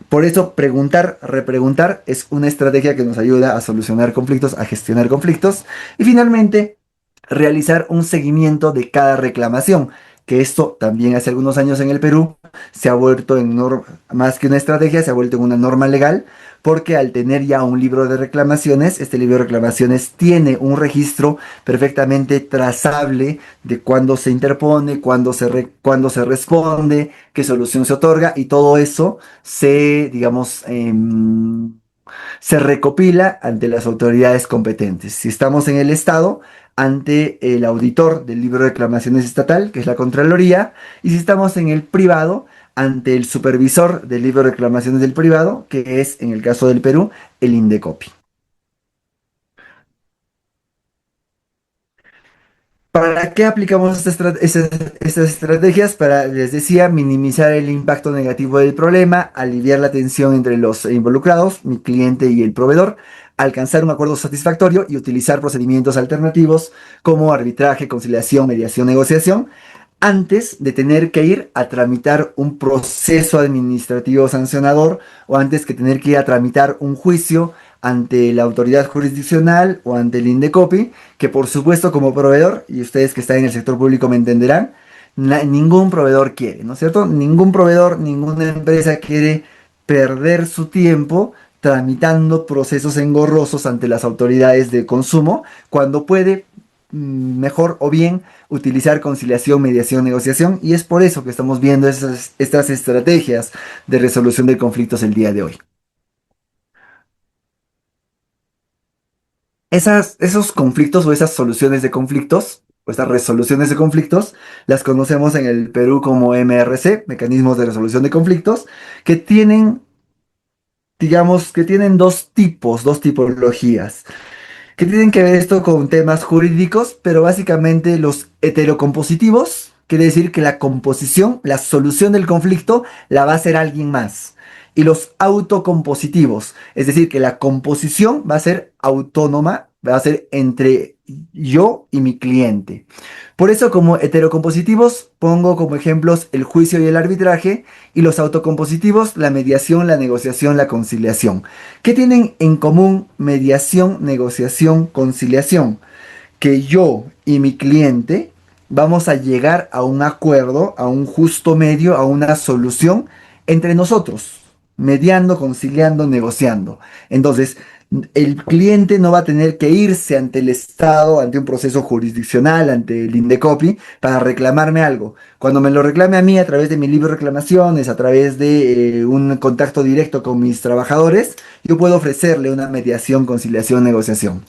Por eso preguntar, repreguntar es una estrategia que nos ayuda a solucionar conflictos, a gestionar conflictos. Y finalmente, realizar un seguimiento de cada reclamación, que esto también hace algunos años en el Perú se ha vuelto más que una estrategia, se ha vuelto en una norma legal, porque al tener ya un libro de reclamaciones, este libro de reclamaciones tiene un registro perfectamente trazable de cuándo se interpone, cuándo se responde, qué solución se otorga, y todo eso digamos, se recopila ante las autoridades competentes. Si estamos en el Estado, ante el auditor del libro de reclamaciones estatal, que es la Contraloría, y si estamos en el privado, ante el supervisor del libro de reclamaciones del privado, que es, en el caso del Perú, el Indecopi. ¿Para qué aplicamos estas estrategias? Para, les decía, minimizar el impacto negativo del problema, aliviar la tensión entre los involucrados, mi cliente y el proveedor, alcanzar un acuerdo satisfactorio y utilizar procedimientos alternativos como arbitraje, conciliación, mediación, negociación, antes de tener que ir a tramitar un proceso administrativo sancionador o antes que tener que ir a tramitar un juicio ante la autoridad jurisdiccional o ante el Indecopi, que por supuesto como proveedor, y ustedes que están en el sector público me entenderán, ningún proveedor quiere, ¿no es cierto? Ningún proveedor, ninguna empresa quiere perder su tiempo tramitando procesos engorrosos ante las autoridades de consumo cuando puede mejor o bien utilizar conciliación, mediación, negociación, y es por eso que estamos viendo estas estrategias de resolución de conflictos el día de hoy. Esos conflictos o esas soluciones de conflictos, o estas resoluciones de conflictos, las conocemos en el Perú como MRC, mecanismos de resolución de conflictos, que tienen, digamos, que tienen dos tipologías, que tienen que ver esto con temas jurídicos, pero básicamente los heterocompositivos, quiere decir que la composición, la solución del conflicto, la va a hacer alguien más. Y los autocompositivos, es decir, que la composición va a ser autónoma, va a ser entre yo y mi cliente. Por eso, como heterocompositivos, pongo como ejemplos el juicio y el arbitraje, y los autocompositivos, la mediación, la negociación, la conciliación. ¿Qué tienen en común mediación, negociación, conciliación? Que yo y mi cliente vamos a llegar a un acuerdo, a un justo medio, a una solución entre nosotros, mediando, conciliando, negociando. Entonces, el cliente no va a tener que irse ante el Estado, ante un proceso jurisdiccional, ante el Indecopi, para reclamarme algo. Cuando me lo reclame a mí a través de mi libro de reclamaciones, a través de un contacto directo con mis trabajadores, yo puedo ofrecerle una mediación, conciliación, negociación.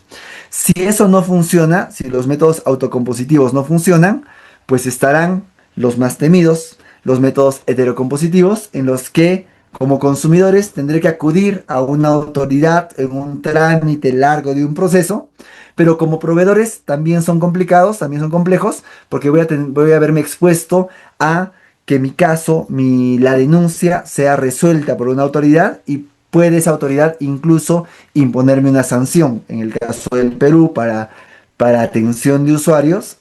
Si eso no funciona, si los métodos autocompositivos no funcionan, pues estarán los más temidos, los métodos heterocompositivos, en los que como consumidores tendré que acudir a una autoridad en un trámite largo de un proceso, pero como proveedores también son complicados, también son complejos, porque voy a verme expuesto a que mi caso, la denuncia sea resuelta por una autoridad y puede esa autoridad incluso imponerme una sanción. En el caso del Perú, para atención de usuarios,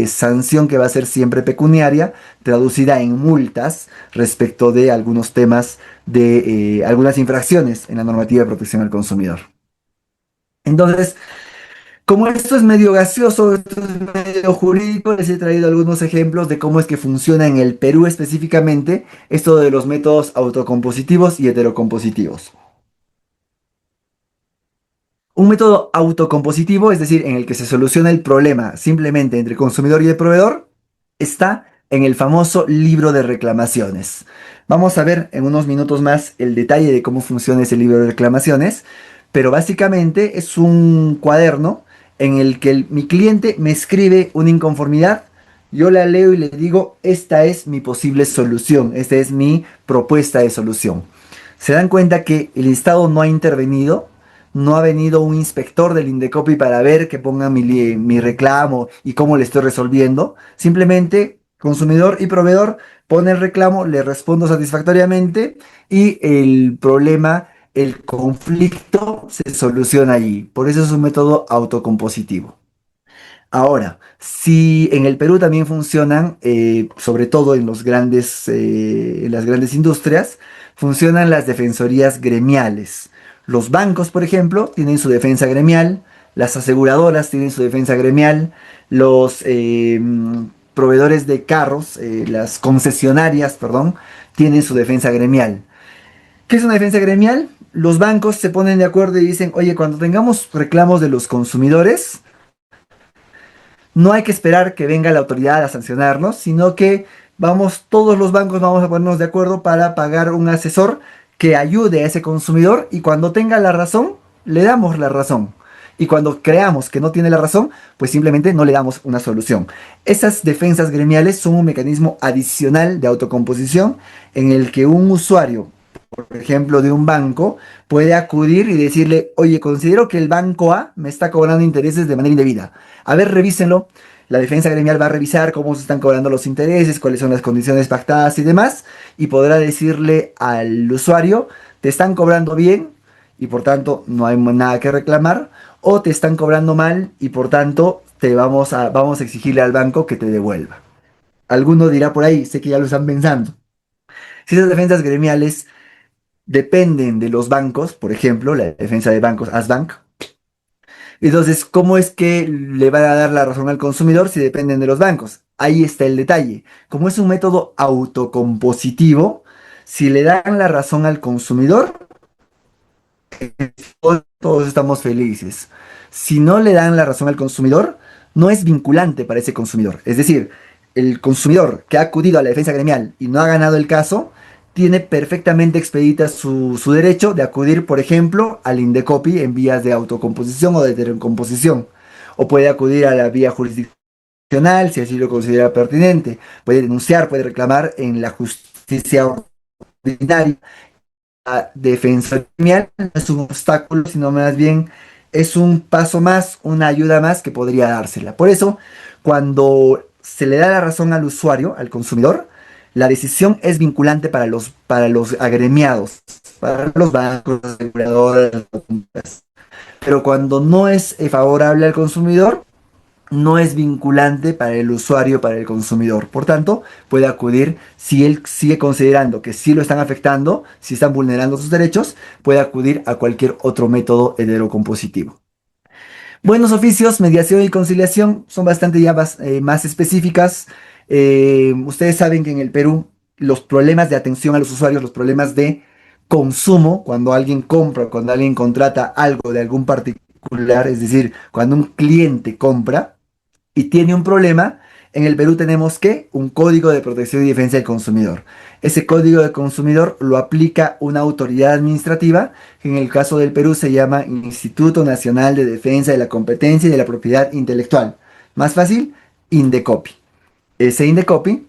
sanción que va a ser siempre pecuniaria, traducida en multas respecto de algunos temas de algunas infracciones en la normativa de protección al consumidor. Entonces, como esto es medio gaseoso, esto es medio jurídico, les he traído algunos ejemplos de cómo es que funciona en el Perú específicamente esto de los métodos autocompositivos y heterocompositivos. Un método autocompositivo, es decir, en el que se soluciona el problema simplemente entre consumidor y el proveedor, está en el famoso libro de reclamaciones. Vamos a ver en unos minutos más el detalle de cómo funciona ese libro de reclamaciones, pero básicamente es un cuaderno en el que mi cliente me escribe una inconformidad, yo la leo y le digo, esta es mi posible solución, esta es mi propuesta de solución. Se dan cuenta que el Estado no ha intervenido, no ha venido un inspector del Indecopi para ver que ponga mi reclamo y cómo le estoy resolviendo. Simplemente consumidor y proveedor pone el reclamo, le respondo satisfactoriamente y el problema, el conflicto se soluciona allí. Por eso es un método autocompositivo. Ahora, si en el Perú también funcionan, sobre todo en las grandes industrias, funcionan las defensorías gremiales. Los bancos, por ejemplo, tienen su defensa gremial, las aseguradoras tienen su defensa gremial, los proveedores de carros, las concesionarias, perdón, tienen su defensa gremial. ¿Qué es una defensa gremial? Los bancos se ponen de acuerdo y dicen, oye, cuando tengamos reclamos de los consumidores, no hay que esperar que venga la autoridad a sancionarnos, sino que todos los bancos vamos a ponernos de acuerdo para pagar un asesor que ayude a ese consumidor y cuando tenga la razón, le damos la razón. Y cuando creamos que no tiene la razón, pues simplemente no le damos una solución. Esas defensas gremiales son un mecanismo adicional de autocomposición en el que un usuario, por ejemplo, de un banco, puede acudir y decirle, oye, considero que el banco A me está cobrando intereses de manera indebida. A ver, revísenlo. La defensa gremial va a revisar cómo se están cobrando los intereses, cuáles son las condiciones pactadas y demás, y podrá decirle al usuario, te están cobrando bien y por tanto no hay nada que reclamar, o te están cobrando mal y por tanto vamos a exigirle al banco que te devuelva. Alguno dirá por ahí, sé que ya lo están pensando. Si esas defensas gremiales dependen de los bancos, por ejemplo, la defensa de bancos, Asbank. Entonces, ¿cómo es que le van a dar la razón al consumidor si dependen de los bancos? Ahí está el detalle. Como es un método autocompositivo, si le dan la razón al consumidor, todos estamos felices. Si no le dan la razón al consumidor, no es vinculante para ese consumidor. Es decir, el consumidor que ha acudido a la defensa gremial y no ha ganado el caso, tiene perfectamente expedita su derecho de acudir, por ejemplo, al Indecopi en vías de autocomposición o de heterocomposición. O puede acudir a la vía jurisdiccional si así lo considera pertinente. Puede denunciar, puede reclamar en la justicia ordinaria. La defensa gremial no es un obstáculo, sino más bien es un paso más, una ayuda más que podría dársela. Por eso, cuando se le da la razón al usuario, al consumidor, la decisión es vinculante para los agremiados, para los bancos, las aseguradoras, las compañías. Pero cuando no es favorable al consumidor, no es vinculante para el usuario, para el consumidor. Por tanto, puede acudir, si él sigue considerando que sí lo están afectando, si están vulnerando sus derechos, puede acudir a cualquier otro método heterocompositivo. Buenos oficios, mediación y conciliación son bastante ya más específicas. Ustedes saben que en el Perú los problemas de atención a los usuarios, los problemas de consumo, cuando alguien compra, cuando alguien contrata algo de algún particular, es decir, cuando un cliente compra, y tiene un problema, en el Perú tenemos que un código de protección y defensa del consumidor. Ese código de consumidor lo aplica una autoridad administrativa, que en el caso del Perú se llama Instituto Nacional de Defensa de la Competencia y de la Propiedad Intelectual. Más fácil, Indecopi. Ese Indecopi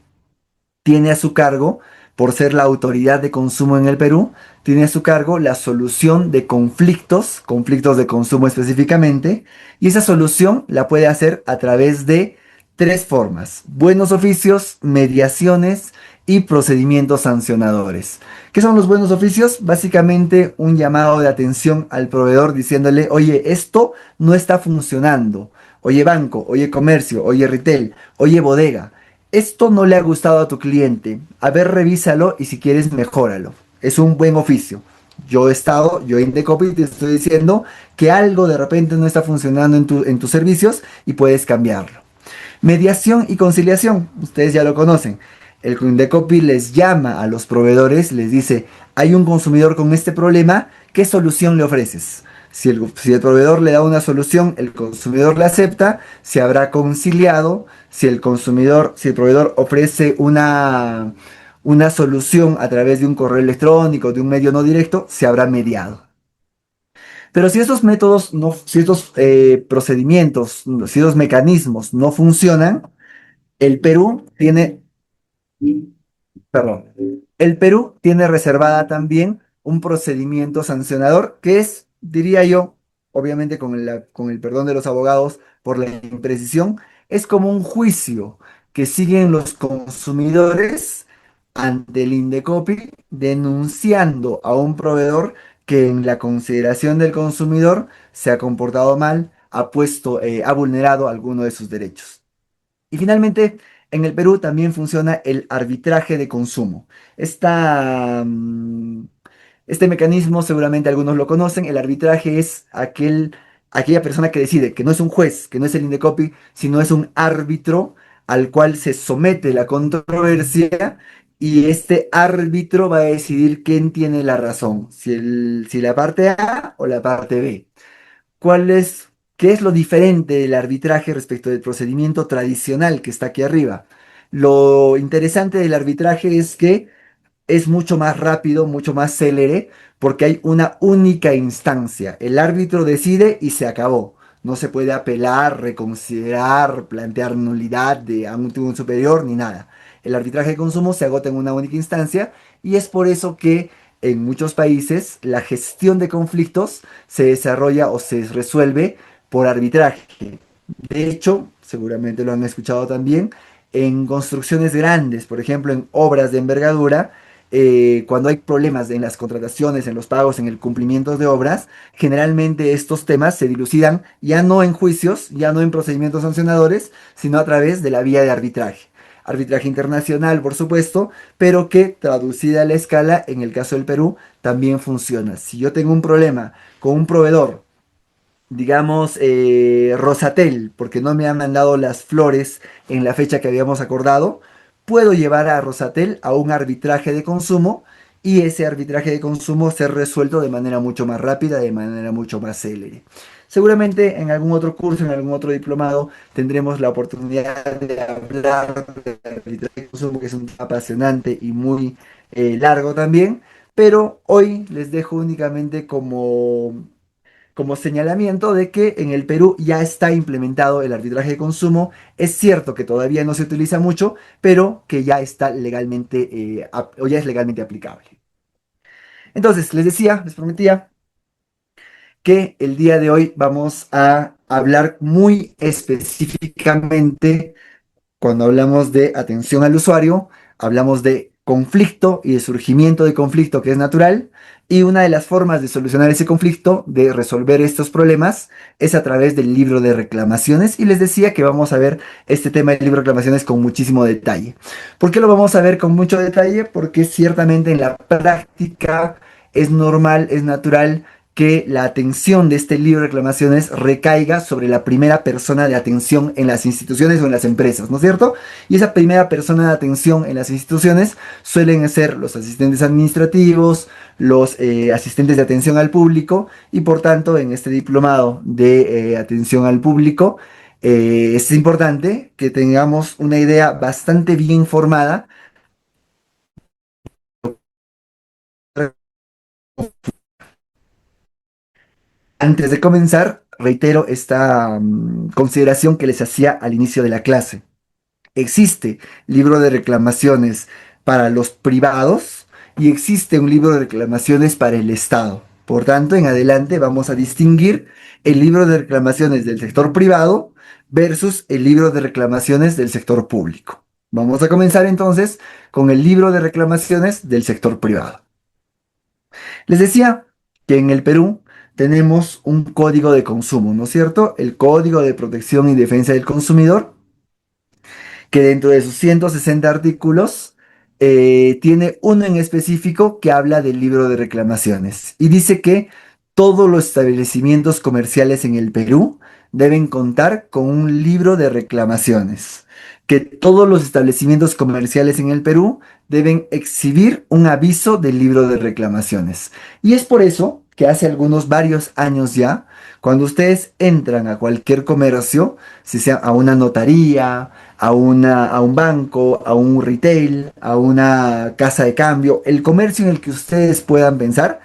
tiene a su cargo, por ser la autoridad de consumo en el Perú, tiene a su cargo la solución de conflictos, conflictos de consumo específicamente, y esa solución la puede hacer a través de tres formas: buenos oficios, mediaciones y procedimientos sancionadores. ¿Qué son los buenos oficios? Básicamente un llamado de atención al proveedor diciéndole, oye, esto no está funcionando. Oye banco, oye comercio, oye retail, oye bodega, esto no le ha gustado a tu cliente. A ver, revísalo y si quieres, mejóralo. Es un buen oficio. Yo en Decopy te estoy diciendo que algo de repente no está funcionando en tus servicios y puedes cambiarlo. Mediación y conciliación, ustedes ya lo conocen. El Indecopy les llama a los proveedores, les dice, hay un consumidor con este problema, ¿qué solución le ofreces? Si el proveedor le da una solución, el consumidor la acepta, se habrá conciliado. Si el proveedor ofrece una solución a través de un correo electrónico, de un medio no directo, se habrá mediado. Pero si estos métodos, no, si estos procedimientos, si estos mecanismos no funcionan, el Perú tiene, perdón, el Perú tiene reservada también un procedimiento sancionador que es, diría yo, obviamente con el perdón de los abogados por la imprecisión, es como un juicio que siguen los consumidores ante el Indecopi denunciando a un proveedor que en la consideración del consumidor se ha comportado mal, ha vulnerado alguno de sus derechos. Y finalmente, en el Perú también funciona el arbitraje de consumo. Este mecanismo seguramente algunos lo conocen. El arbitraje es aquella persona que decide, que no es un juez, que no es el Indecopi, sino es un árbitro al cual se somete la controversia, y este árbitro va a decidir quién tiene la razón, si la parte A o la parte B. ¿Cuál es, qué es lo diferente del arbitraje respecto del procedimiento tradicional que está aquí arriba? Lo interesante del arbitraje es que es mucho más rápido, mucho más célere, porque hay una única instancia. El árbitro decide y se acabó. No se puede apelar, reconsiderar, plantear nulidad a un tribunal superior ni nada. El arbitraje de consumo se agota en una única instancia, y es por eso que en muchos países la gestión de conflictos se desarrolla o se resuelve por arbitraje. De hecho, seguramente lo han escuchado también, en construcciones grandes, por ejemplo, en obras de envergadura, cuando hay problemas en las contrataciones, en los pagos, en el cumplimiento de obras, generalmente estos temas se dilucidan ya no en juicios, ya no en procedimientos sancionadores, sino a través de la vía de arbitraje. Arbitraje internacional, por supuesto, pero que traducida a la escala, en el caso del Perú, también funciona. Si yo tengo un problema con un proveedor, digamos, Rosatel, porque no me han mandado las flores en la fecha que habíamos acordado, puedo llevar a Rosatel a un arbitraje de consumo, y ese arbitraje de consumo ser resuelto de manera mucho más rápida, de manera mucho más célere. Seguramente en algún otro curso, en algún otro diplomado, tendremos la oportunidad de hablar de arbitraje de consumo, que es un tema apasionante y muy largo también, pero hoy les dejo únicamente como señalamiento de que en el Perú ya está implementado el arbitraje de consumo. Es cierto que todavía no se utiliza mucho, pero que ya está legalmente, o ya es legalmente aplicable. Entonces, les decía, les prometía que el día de hoy vamos a hablar muy específicamente. Cuando hablamos de atención al usuario, hablamos de conflicto y de surgimiento de conflicto que es natural. Y una de las formas de solucionar ese conflicto, de resolver estos problemas, es a través del libro de reclamaciones. Y les decía que vamos a ver este tema del libro de reclamaciones con muchísimo detalle. ¿Por qué lo vamos a ver con mucho detalle? Porque ciertamente en la práctica es normal, es natural que la atención de este libro de reclamaciones recaiga sobre la primera persona de atención en las instituciones o en las empresas, ¿no es cierto? Y esa primera persona de atención en las instituciones suelen ser los asistentes administrativos, los asistentes de atención al público y por tanto en este diplomado de atención al público es importante que tengamos una idea bastante bien formada. Antes de comenzar, reitero esta consideración que les hacía al inicio de la clase. Existe libro de reclamaciones para los privados y existe un libro de reclamaciones para el Estado. Por tanto, en adelante vamos a distinguir el libro de reclamaciones del sector privado versus el libro de reclamaciones del sector público. Vamos a comenzar entonces con el libro de reclamaciones del sector privado. Les decía que en el Perú tenemos un código de consumo, ¿no es cierto? El Código de Protección y Defensa del Consumidor, que dentro de sus 160 artículos tiene uno en específico que habla del libro de reclamaciones y dice que todos los establecimientos comerciales en el Perú deben contar con un libro de reclamaciones, que todos los establecimientos comerciales en el Perú deben exhibir un aviso del libro de reclamaciones. Y es por eso que hace algunos varios años ya, cuando ustedes entran a cualquier comercio, si sea a una notaría, a un banco, a un retail, a una casa de cambio, el comercio en el que ustedes puedan pensar,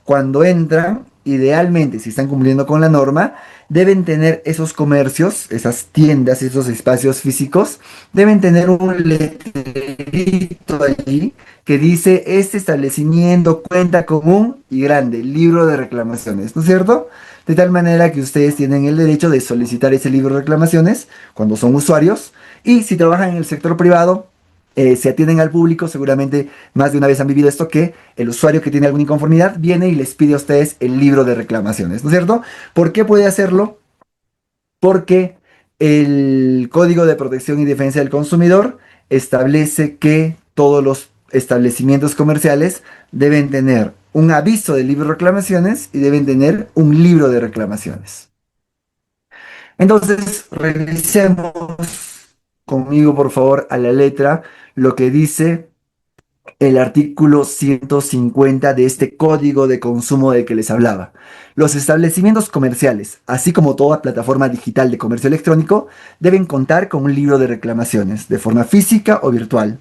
cuando entran, idealmente, si están cumpliendo con la norma, deben tener esos comercios, esas tiendas, esos espacios físicos, deben tener un letrerito allí que dice, este establecimiento cuenta con un y grande libro de reclamaciones, ¿no es cierto? De tal manera que ustedes tienen el derecho de solicitar ese libro de reclamaciones cuando son usuarios y si trabajan en el sector privado, se atienden al público, seguramente más de una vez han vivido esto, que el usuario que tiene alguna inconformidad viene y les pide a ustedes el libro de reclamaciones, ¿no es cierto? ¿Por qué puede hacerlo? Porque el Código de Protección y Defensa del Consumidor establece que todos los establecimientos comerciales deben tener un aviso del libro de reclamaciones y deben tener un libro de reclamaciones. Entonces, revisemos conmigo, por favor, a la letra lo que dice el artículo 150 de este código de consumo del que les hablaba. Los establecimientos comerciales, así como toda plataforma digital de comercio electrónico, deben contar con un libro de reclamaciones, de forma física o virtual.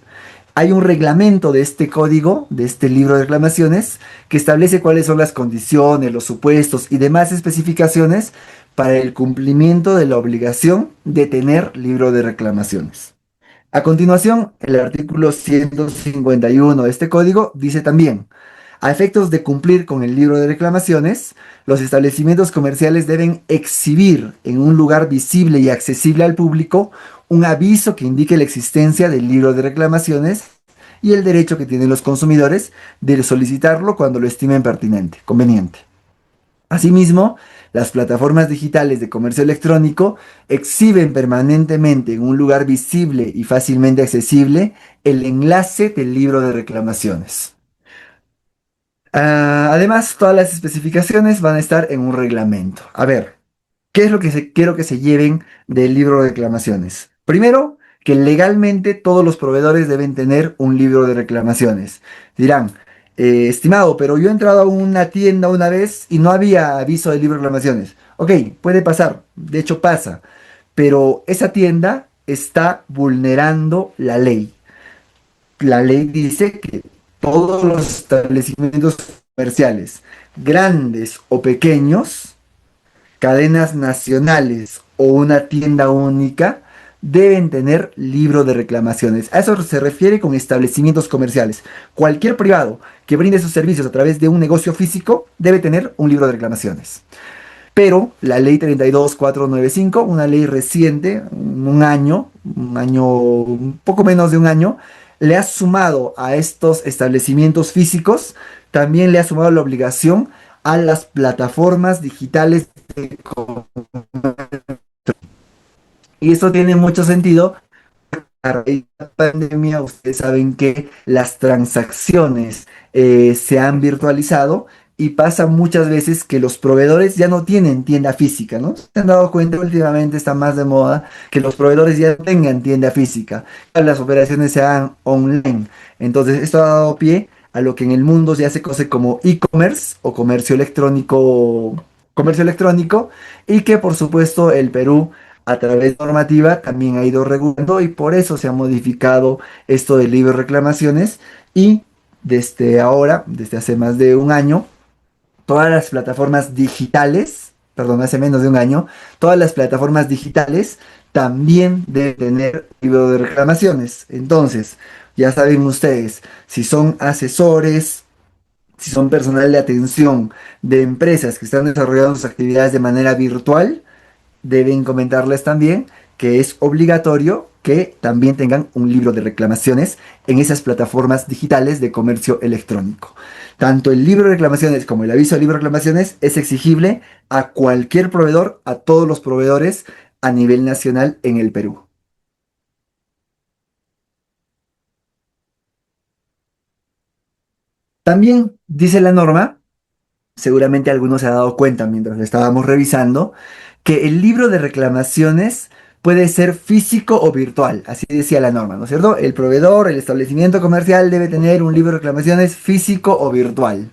Hay un reglamento de este código, de este libro de reclamaciones, que establece cuáles son las condiciones, los supuestos y demás especificaciones para el cumplimiento de la obligación de tener libro de reclamaciones. A continuación, el artículo 151 de este código dice también, a efectos de cumplir con el libro de reclamaciones, los establecimientos comerciales deben exhibir en un lugar visible y accesible al público un aviso que indique la existencia del libro de reclamaciones y el derecho que tienen los consumidores de solicitarlo cuando lo estimen pertinente, conveniente. Asimismo, las plataformas digitales de comercio electrónico exhiben permanentemente en un lugar visible y fácilmente accesible el enlace del libro de reclamaciones. Además, todas las especificaciones van a estar en un reglamento. A ver, ¿qué es lo que quiero que se lleven del libro de reclamaciones? Primero, que legalmente todos los proveedores deben tener un libro de reclamaciones. Dirán, estimado, pero yo he entrado a una tienda una vez y no había aviso de libro de reclamaciones. Ok, puede pasar, de hecho pasa, pero esa tienda está vulnerando la ley. La ley dice que todos los establecimientos comerciales, grandes o pequeños, cadenas nacionales o una tienda única deben tener libro de reclamaciones. A eso se refiere con establecimientos comerciales. Cualquier privado que brinde sus servicios a través de un negocio físico debe tener un libro de reclamaciones. Pero la ley 32495, una ley reciente, un año, un poco menos de un año, le ha sumado a estos establecimientos físicos, también le ha sumado la obligación a las plataformas digitales de comercio. Y esto tiene mucho sentido. A raíz de la pandemia, ustedes saben que las transacciones se han virtualizado y pasa muchas veces que los proveedores ya no tienen tienda física, ¿no? Se han dado cuenta últimamente, está más de moda que los proveedores ya no tengan tienda física, las operaciones se hagan online. Entonces, esto ha dado pie a lo que en el mundo ya se conoce como e-commerce o comercio electrónico, y que por supuesto el Perú a través de normativa también ha ido regulando y por eso se ha modificado esto de libre reclamaciones y desde ahora, desde hace más de un año, todas las plataformas digitales, perdón, hace menos de un año, todas las plataformas digitales también deben tener libro de reclamaciones. Entonces, ya saben ustedes, si son asesores, si son personal de atención de empresas que están desarrollando sus actividades de manera virtual, deben comentarles también que es obligatorio que también tengan un libro de reclamaciones en esas plataformas digitales de comercio electrónico. Tanto el libro de reclamaciones como el aviso de libro de reclamaciones es exigible a cualquier proveedor, a todos los proveedores a nivel nacional en el Perú. También dice la norma, seguramente algunos se ha dado cuenta mientras lo estábamos revisando, que el libro de reclamaciones puede ser físico o virtual, así decía la norma, ¿no es cierto? El proveedor, el establecimiento comercial debe tener un libro de reclamaciones físico o virtual.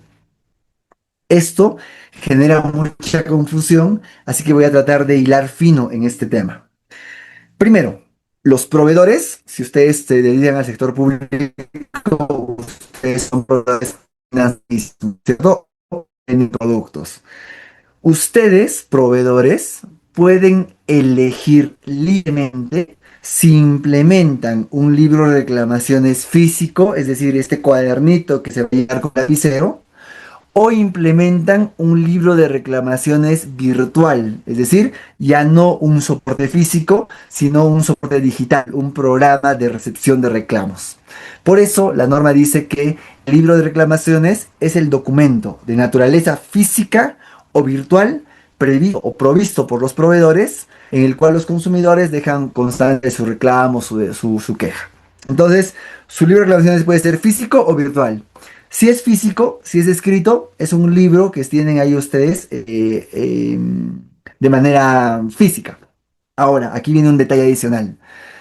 Esto genera mucha confusión, así que voy a tratar de hilar fino en este tema. Primero, los proveedores, si ustedes se dedican al sector público, ustedes son proveedores, ¿cierto? En productos. Ustedes, proveedores, pueden elegir libremente si implementan un libro de reclamaciones físico, es decir, este cuadernito que se va a llenar con lapicero, o implementan un libro de reclamaciones virtual, es decir, ya no un soporte físico, sino un soporte digital, un programa de recepción de reclamos. Por eso la norma dice que el libro de reclamaciones es el documento de naturaleza física o virtual previsto o provisto por los proveedores en el cual los consumidores dejan constante su reclamo, su queja. Entonces, su libro de reclamaciones puede ser físico o virtual. Si es físico, si es escrito, es un libro que tienen ahí ustedes de manera física. Ahora, aquí viene un detalle adicional.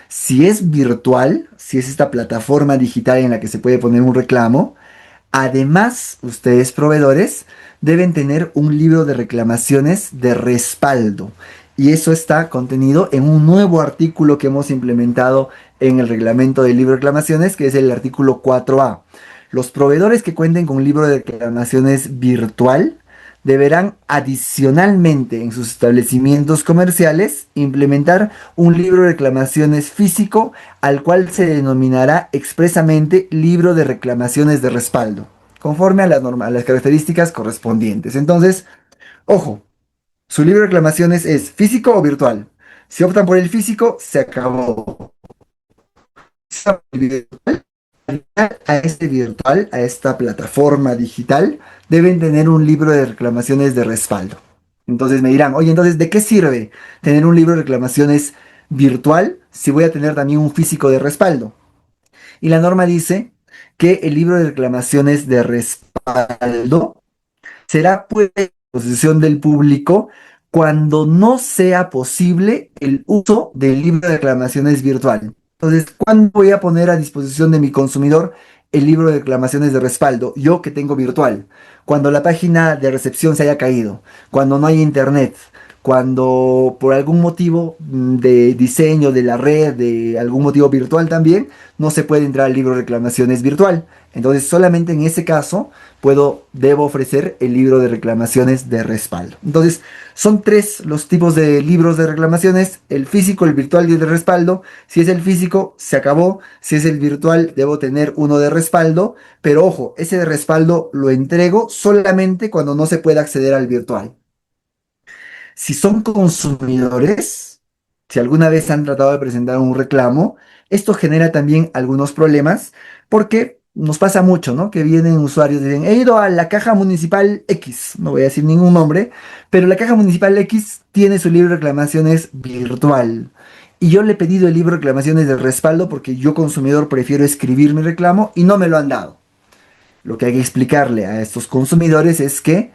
Si es virtual, si es esta plataforma digital en la que se puede poner un reclamo, además, ustedes proveedores deben tener un libro de reclamaciones de respaldo. Y eso está contenido en un nuevo artículo que hemos implementado en el reglamento del libro de reclamaciones, que es el artículo 4A. Los proveedores que cuenten con un libro de reclamaciones virtual deberán adicionalmente en sus establecimientos comerciales implementar un libro de reclamaciones físico al cual se denominará expresamente libro de reclamaciones de respaldo, conforme a a las características correspondientes. Entonces, ojo, su libro de reclamaciones es físico o virtual. Si optan por el físico, se acabó. A este virtual, a esta plataforma digital, deben tener un libro de reclamaciones de respaldo. Entonces me dirán, oye, entonces, ¿de qué sirve tener un libro de reclamaciones virtual si voy a tener también un físico de respaldo? Y la norma dice que el libro de reclamaciones de respaldo será puesta a disposición del público cuando no sea posible el uso del libro de reclamaciones virtual. Entonces, ¿cuándo voy a poner a disposición de mi consumidor el libro de reclamaciones de respaldo? Yo que tengo virtual. Cuando la página de recepción se haya caído, cuando no hay internet, cuando por algún motivo de diseño de la red, de algún motivo virtual también, no se puede entrar al libro de reclamaciones virtual. Entonces, solamente en ese caso debo ofrecer el libro de reclamaciones de respaldo. Entonces, son tres los tipos de libros de reclamaciones: el físico, el virtual y el de respaldo. Si es el físico, se acabó. Si es el virtual, debo tener uno de respaldo. Pero ojo, ese de respaldo lo entrego solamente cuando no se pueda acceder al virtual. Si son consumidores, si alguna vez han tratado de presentar un reclamo, esto genera también algunos problemas porque nos pasa mucho, ¿no? Que vienen usuarios y dicen, he ido a la caja municipal X, no voy a decir ningún nombre, pero la caja municipal X tiene su libro de reclamaciones virtual. Y yo le he pedido el libro de reclamaciones de respaldo porque yo consumidor prefiero escribir mi reclamo y no me lo han dado. lo que hay que explicarle a estos consumidores es que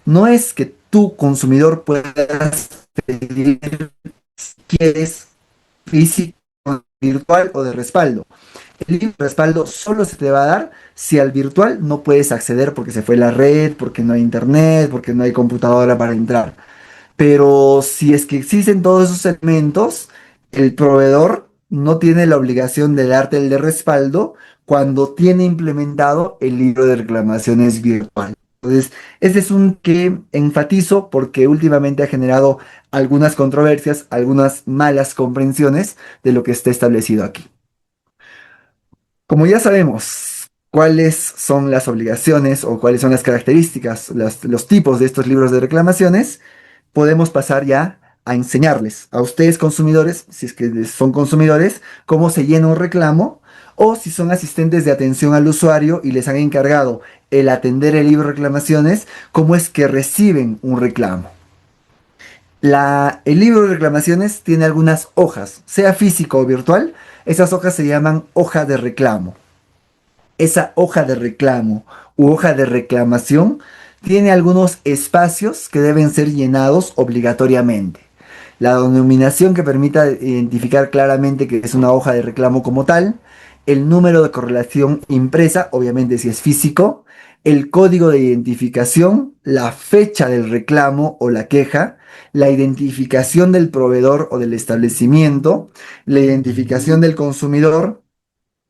no es que tú, consumidor, puedas pedir si quieres físico, virtual o de respaldo. El libro de respaldo solo se te va a dar si al virtual no puedes acceder porque se fue la red, porque no hay internet, porque no hay computadora para entrar. Pero si es que existen todos esos elementos, el proveedor no tiene la obligación de darte el de respaldo cuando tiene implementado el libro de reclamaciones virtual. Entonces, este es un que enfatizo porque últimamente ha generado algunas controversias, algunas malas comprensiones de lo que está establecido aquí. Como ya sabemos cuáles son las obligaciones o cuáles son las características, los tipos de estos libros de reclamaciones, podemos pasar ya a enseñarles a ustedes consumidores, si es que son consumidores, cómo se llena un reclamo o si son asistentes de atención al usuario y les han encargado el atender el libro de reclamaciones, cómo es que reciben un reclamo. El libro de reclamaciones tiene algunas hojas, sea físico o virtual. Esas hojas se llaman hoja de reclamo. Esa hoja de reclamo u hoja de reclamación tiene algunos espacios que deben ser llenados obligatoriamente. La denominación que permita identificar claramente que es una hoja de reclamo como tal, el número de correlación impresa, obviamente si es físico, el código de identificación, la fecha del reclamo o la queja, la identificación del proveedor o del establecimiento, la identificación del consumidor,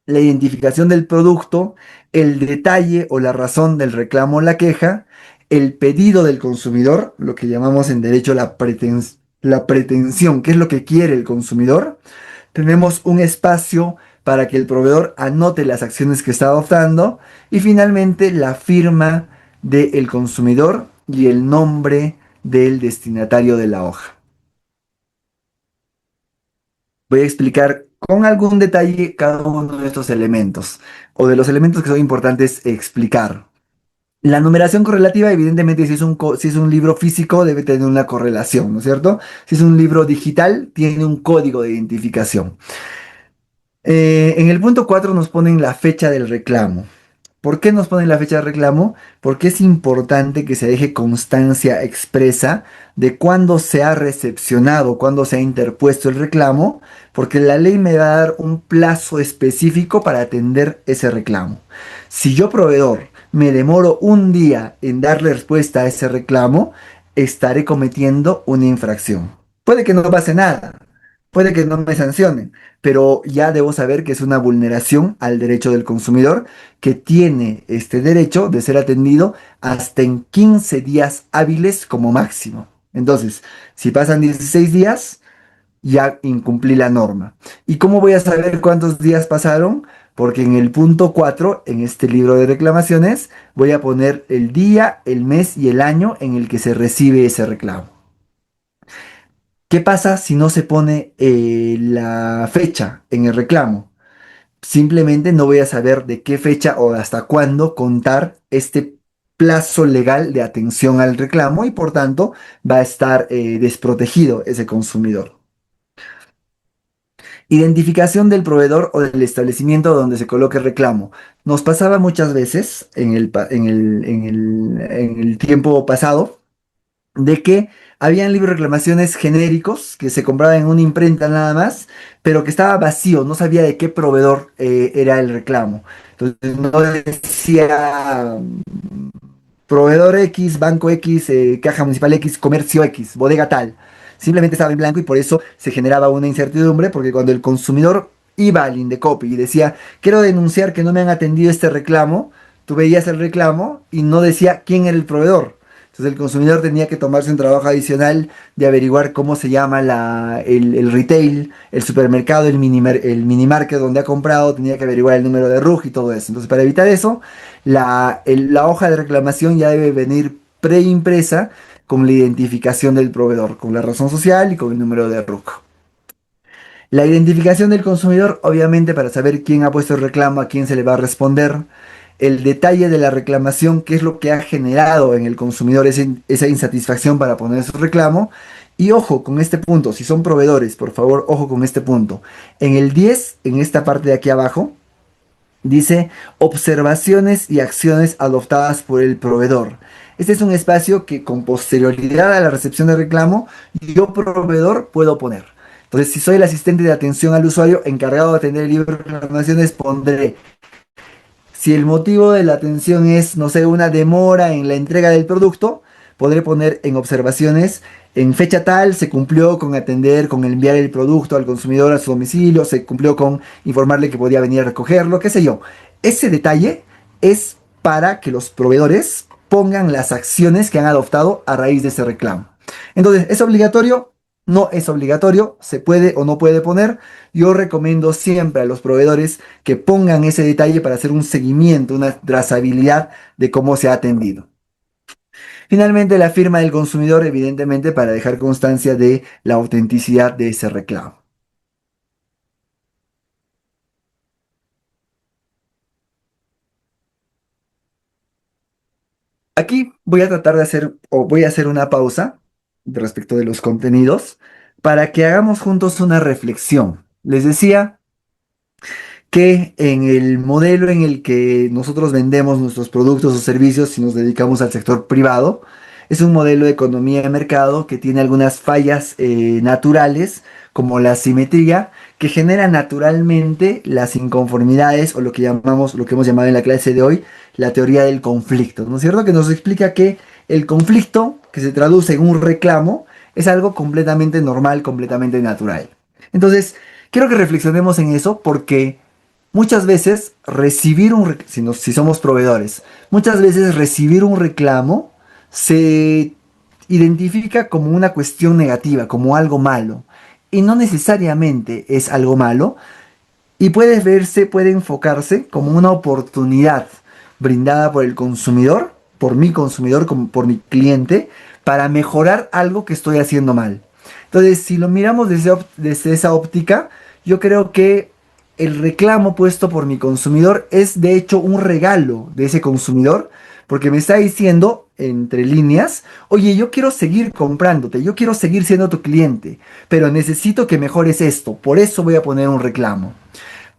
la identificación del producto, el detalle o la razón del reclamo o la queja, el pedido del consumidor, lo que llamamos en derecho la pretensión, qué es lo que quiere el consumidor. Tenemos un espacio para que el proveedor anote las acciones que está adoptando y finalmente la firma del consumidor y el nombre del destinatario de la hoja. Voy a explicar con algún detalle cada uno de estos elementos o de los elementos que son importantes explicar. La numeración correlativa, evidentemente, si es un libro físico, debe tener una correlación, ¿no es cierto? Si es un libro digital, tiene un código de identificación. En el punto 4 nos ponen la fecha del reclamo. ¿Por qué nos ponen la fecha de reclamo? Porque es importante que se deje constancia expresa de cuándo se ha recepcionado, cuándo se ha interpuesto el reclamo, porque la ley me va a dar un plazo específico para atender ese reclamo. Si yo, proveedor, me demoro un día en darle respuesta a ese reclamo, estaré cometiendo una infracción. Puede que no pase nada, puede que no me sancionen, pero ya debo saber que es una vulneración al derecho del consumidor que tiene este derecho de ser atendido hasta en 15 días hábiles como máximo. Entonces, si pasan 16 días, ya incumplí la norma. ¿Y cómo voy a saber cuántos días pasaron? Porque en el punto 4, en este libro de reclamaciones, voy a poner el día, el mes y el año en el que se recibe ese reclamo. ¿Qué pasa si no se pone la fecha en el reclamo? Simplemente no voy a saber de qué fecha o hasta cuándo contar este plazo legal de atención al reclamo y por tanto va a estar desprotegido ese consumidor. Identificación del proveedor o del establecimiento donde se coloque el reclamo. Nos pasaba muchas veces en el tiempo pasado de que habían libros de reclamaciones genéricos que se compraban en una imprenta nada más, pero que estaba vacío, no sabía de qué proveedor era el reclamo. Entonces no decía proveedor X, banco X, caja municipal X, comercio X, bodega tal. Simplemente estaba en blanco y por eso se generaba una incertidumbre, porque cuando el consumidor iba al Indecopi y decía, quiero denunciar que no me han atendido este reclamo, tú veías el reclamo y no decía quién era el proveedor. Entonces el consumidor tenía que tomarse un trabajo adicional de averiguar cómo se llama el retail, el supermercado, el minimarket donde ha comprado, tenía que averiguar el número de RUG y todo eso. Entonces para evitar eso, la hoja de reclamación ya debe venir preimpresa con la identificación del proveedor, con la razón social y con el número de RUC. La identificación del consumidor, obviamente, para saber quién ha puesto el reclamo, a quién se le va a responder. El detalle de la reclamación, qué es lo que ha generado en el consumidor esa insatisfacción para poner su reclamo. Y ojo con este punto, si son proveedores, por favor, ojo con este punto. En el 10, en esta parte de aquí abajo, Dice observaciones y acciones adoptadas por el proveedor. Este es un espacio que con posterioridad a la recepción de reclamo, yo proveedor puedo poner. Entonces, si soy el asistente de atención al usuario encargado de atender el libro de reclamaciones, pondré, si el motivo de la atención es, no sé, una demora en la entrega del producto, podré poner en observaciones, en fecha tal se cumplió con atender, con enviar el producto al consumidor a su domicilio, se cumplió con informarle que podía venir a recogerlo, qué sé yo. Ese detalle es para que los proveedores pongan las acciones que han adoptado a raíz de ese reclamo. Entonces, ¿es obligatorio? No es obligatorio, se puede o no puede poner. Yo recomiendo siempre a los proveedores que pongan ese detalle para hacer un seguimiento, una trazabilidad de cómo se ha atendido. Finalmente, la firma del consumidor, evidentemente, para dejar constancia de la autenticidad de ese reclamo. Aquí voy a tratar de hacer, o voy a hacer una pausa respecto de los contenidos para que hagamos juntos una reflexión. Les decía que en el modelo en el que nosotros vendemos nuestros productos o servicios si nos dedicamos al sector privado, es un modelo de economía de mercado que tiene algunas fallas naturales, como la simetría, que genera naturalmente las inconformidades o lo que llamamos, lo que hemos llamado en la clase de hoy, la teoría del conflicto, ¿no es cierto? Que nos explica que el conflicto, que se traduce en un reclamo, es algo completamente normal, completamente natural. Entonces, quiero que reflexionemos en eso porque muchas veces recibir si somos proveedores, muchas veces recibir un reclamo se identifica como una cuestión negativa, como algo malo. Y no necesariamente es algo malo, y puede verse, puede enfocarse como una oportunidad brindada por el consumidor, por mi consumidor, como por mi cliente, para mejorar algo que estoy haciendo mal. Entonces, si lo miramos desde esa óptica, yo creo que el reclamo puesto por mi consumidor es de hecho un regalo de ese consumidor, porque me está diciendo entre líneas, oye, yo quiero seguir comprándote, yo quiero seguir siendo tu cliente, pero necesito que mejores esto, por eso voy a poner un reclamo.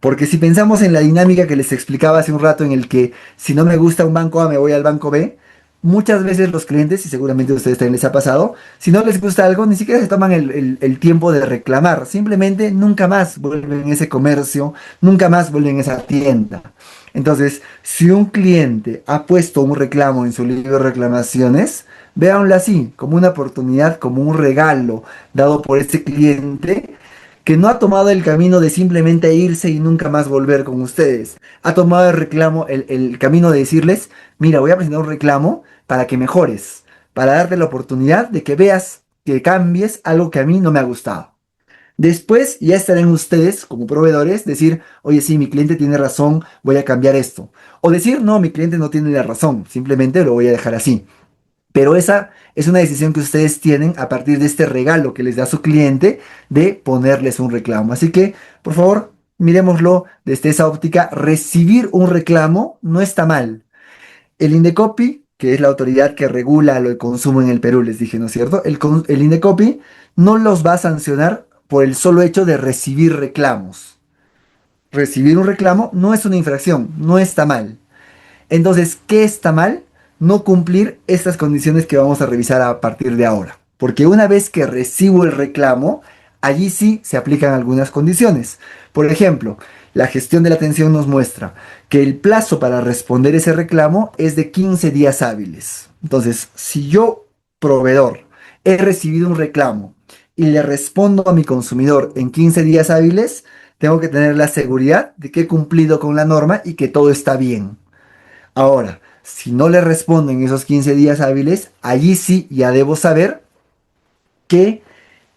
Porque si pensamos en la dinámica que les explicaba hace un rato en el que si no me gusta un banco A me voy al banco B, muchas veces los clientes, y seguramente a ustedes también les ha pasado, si no les gusta algo, ni siquiera se toman el tiempo de reclamar, simplemente nunca más vuelven a ese comercio, nunca más vuelven a esa tienda. Entonces, si un cliente ha puesto un reclamo en su libro de reclamaciones, véanlo así, como una oportunidad, como un regalo dado por ese cliente que no ha tomado el camino de simplemente irse y nunca más volver con ustedes. Ha tomado el reclamo, el camino de decirles, mira, voy a presentar un reclamo para que mejores, para darte la oportunidad de que veas, que cambies algo que a mí no me ha gustado. Después ya estarán ustedes como proveedores decir, oye, sí, mi cliente tiene razón, voy a cambiar esto. O decir, no, mi cliente no tiene la razón, simplemente lo voy a dejar así. Pero esa es una decisión que ustedes tienen a partir de este regalo que les da su cliente de ponerles un reclamo. Así que, por favor, miremoslo desde esa óptica. Recibir un reclamo no está mal. El Indecopi, que es la autoridad que regula lo de consumo en el Perú, les dije, ¿no es cierto? El Indecopi no los va a sancionar por el solo hecho de recibir reclamos. Recibir un reclamo no es una infracción, no está mal. Entonces, ¿qué está mal? No cumplir estas condiciones que vamos a revisar a partir de ahora. Porque una vez que recibo el reclamo, allí sí se aplican algunas condiciones. Por ejemplo, la gestión de la atención nos muestra que el plazo para responder ese reclamo es de 15 días hábiles. Entonces, si yo, proveedor, he recibido un reclamo y le respondo a mi consumidor en 15 días hábiles, tengo que tener la seguridad de que he cumplido con la norma y que todo está bien. Ahora, si no le respondo en esos 15 días hábiles, allí sí ya debo saber que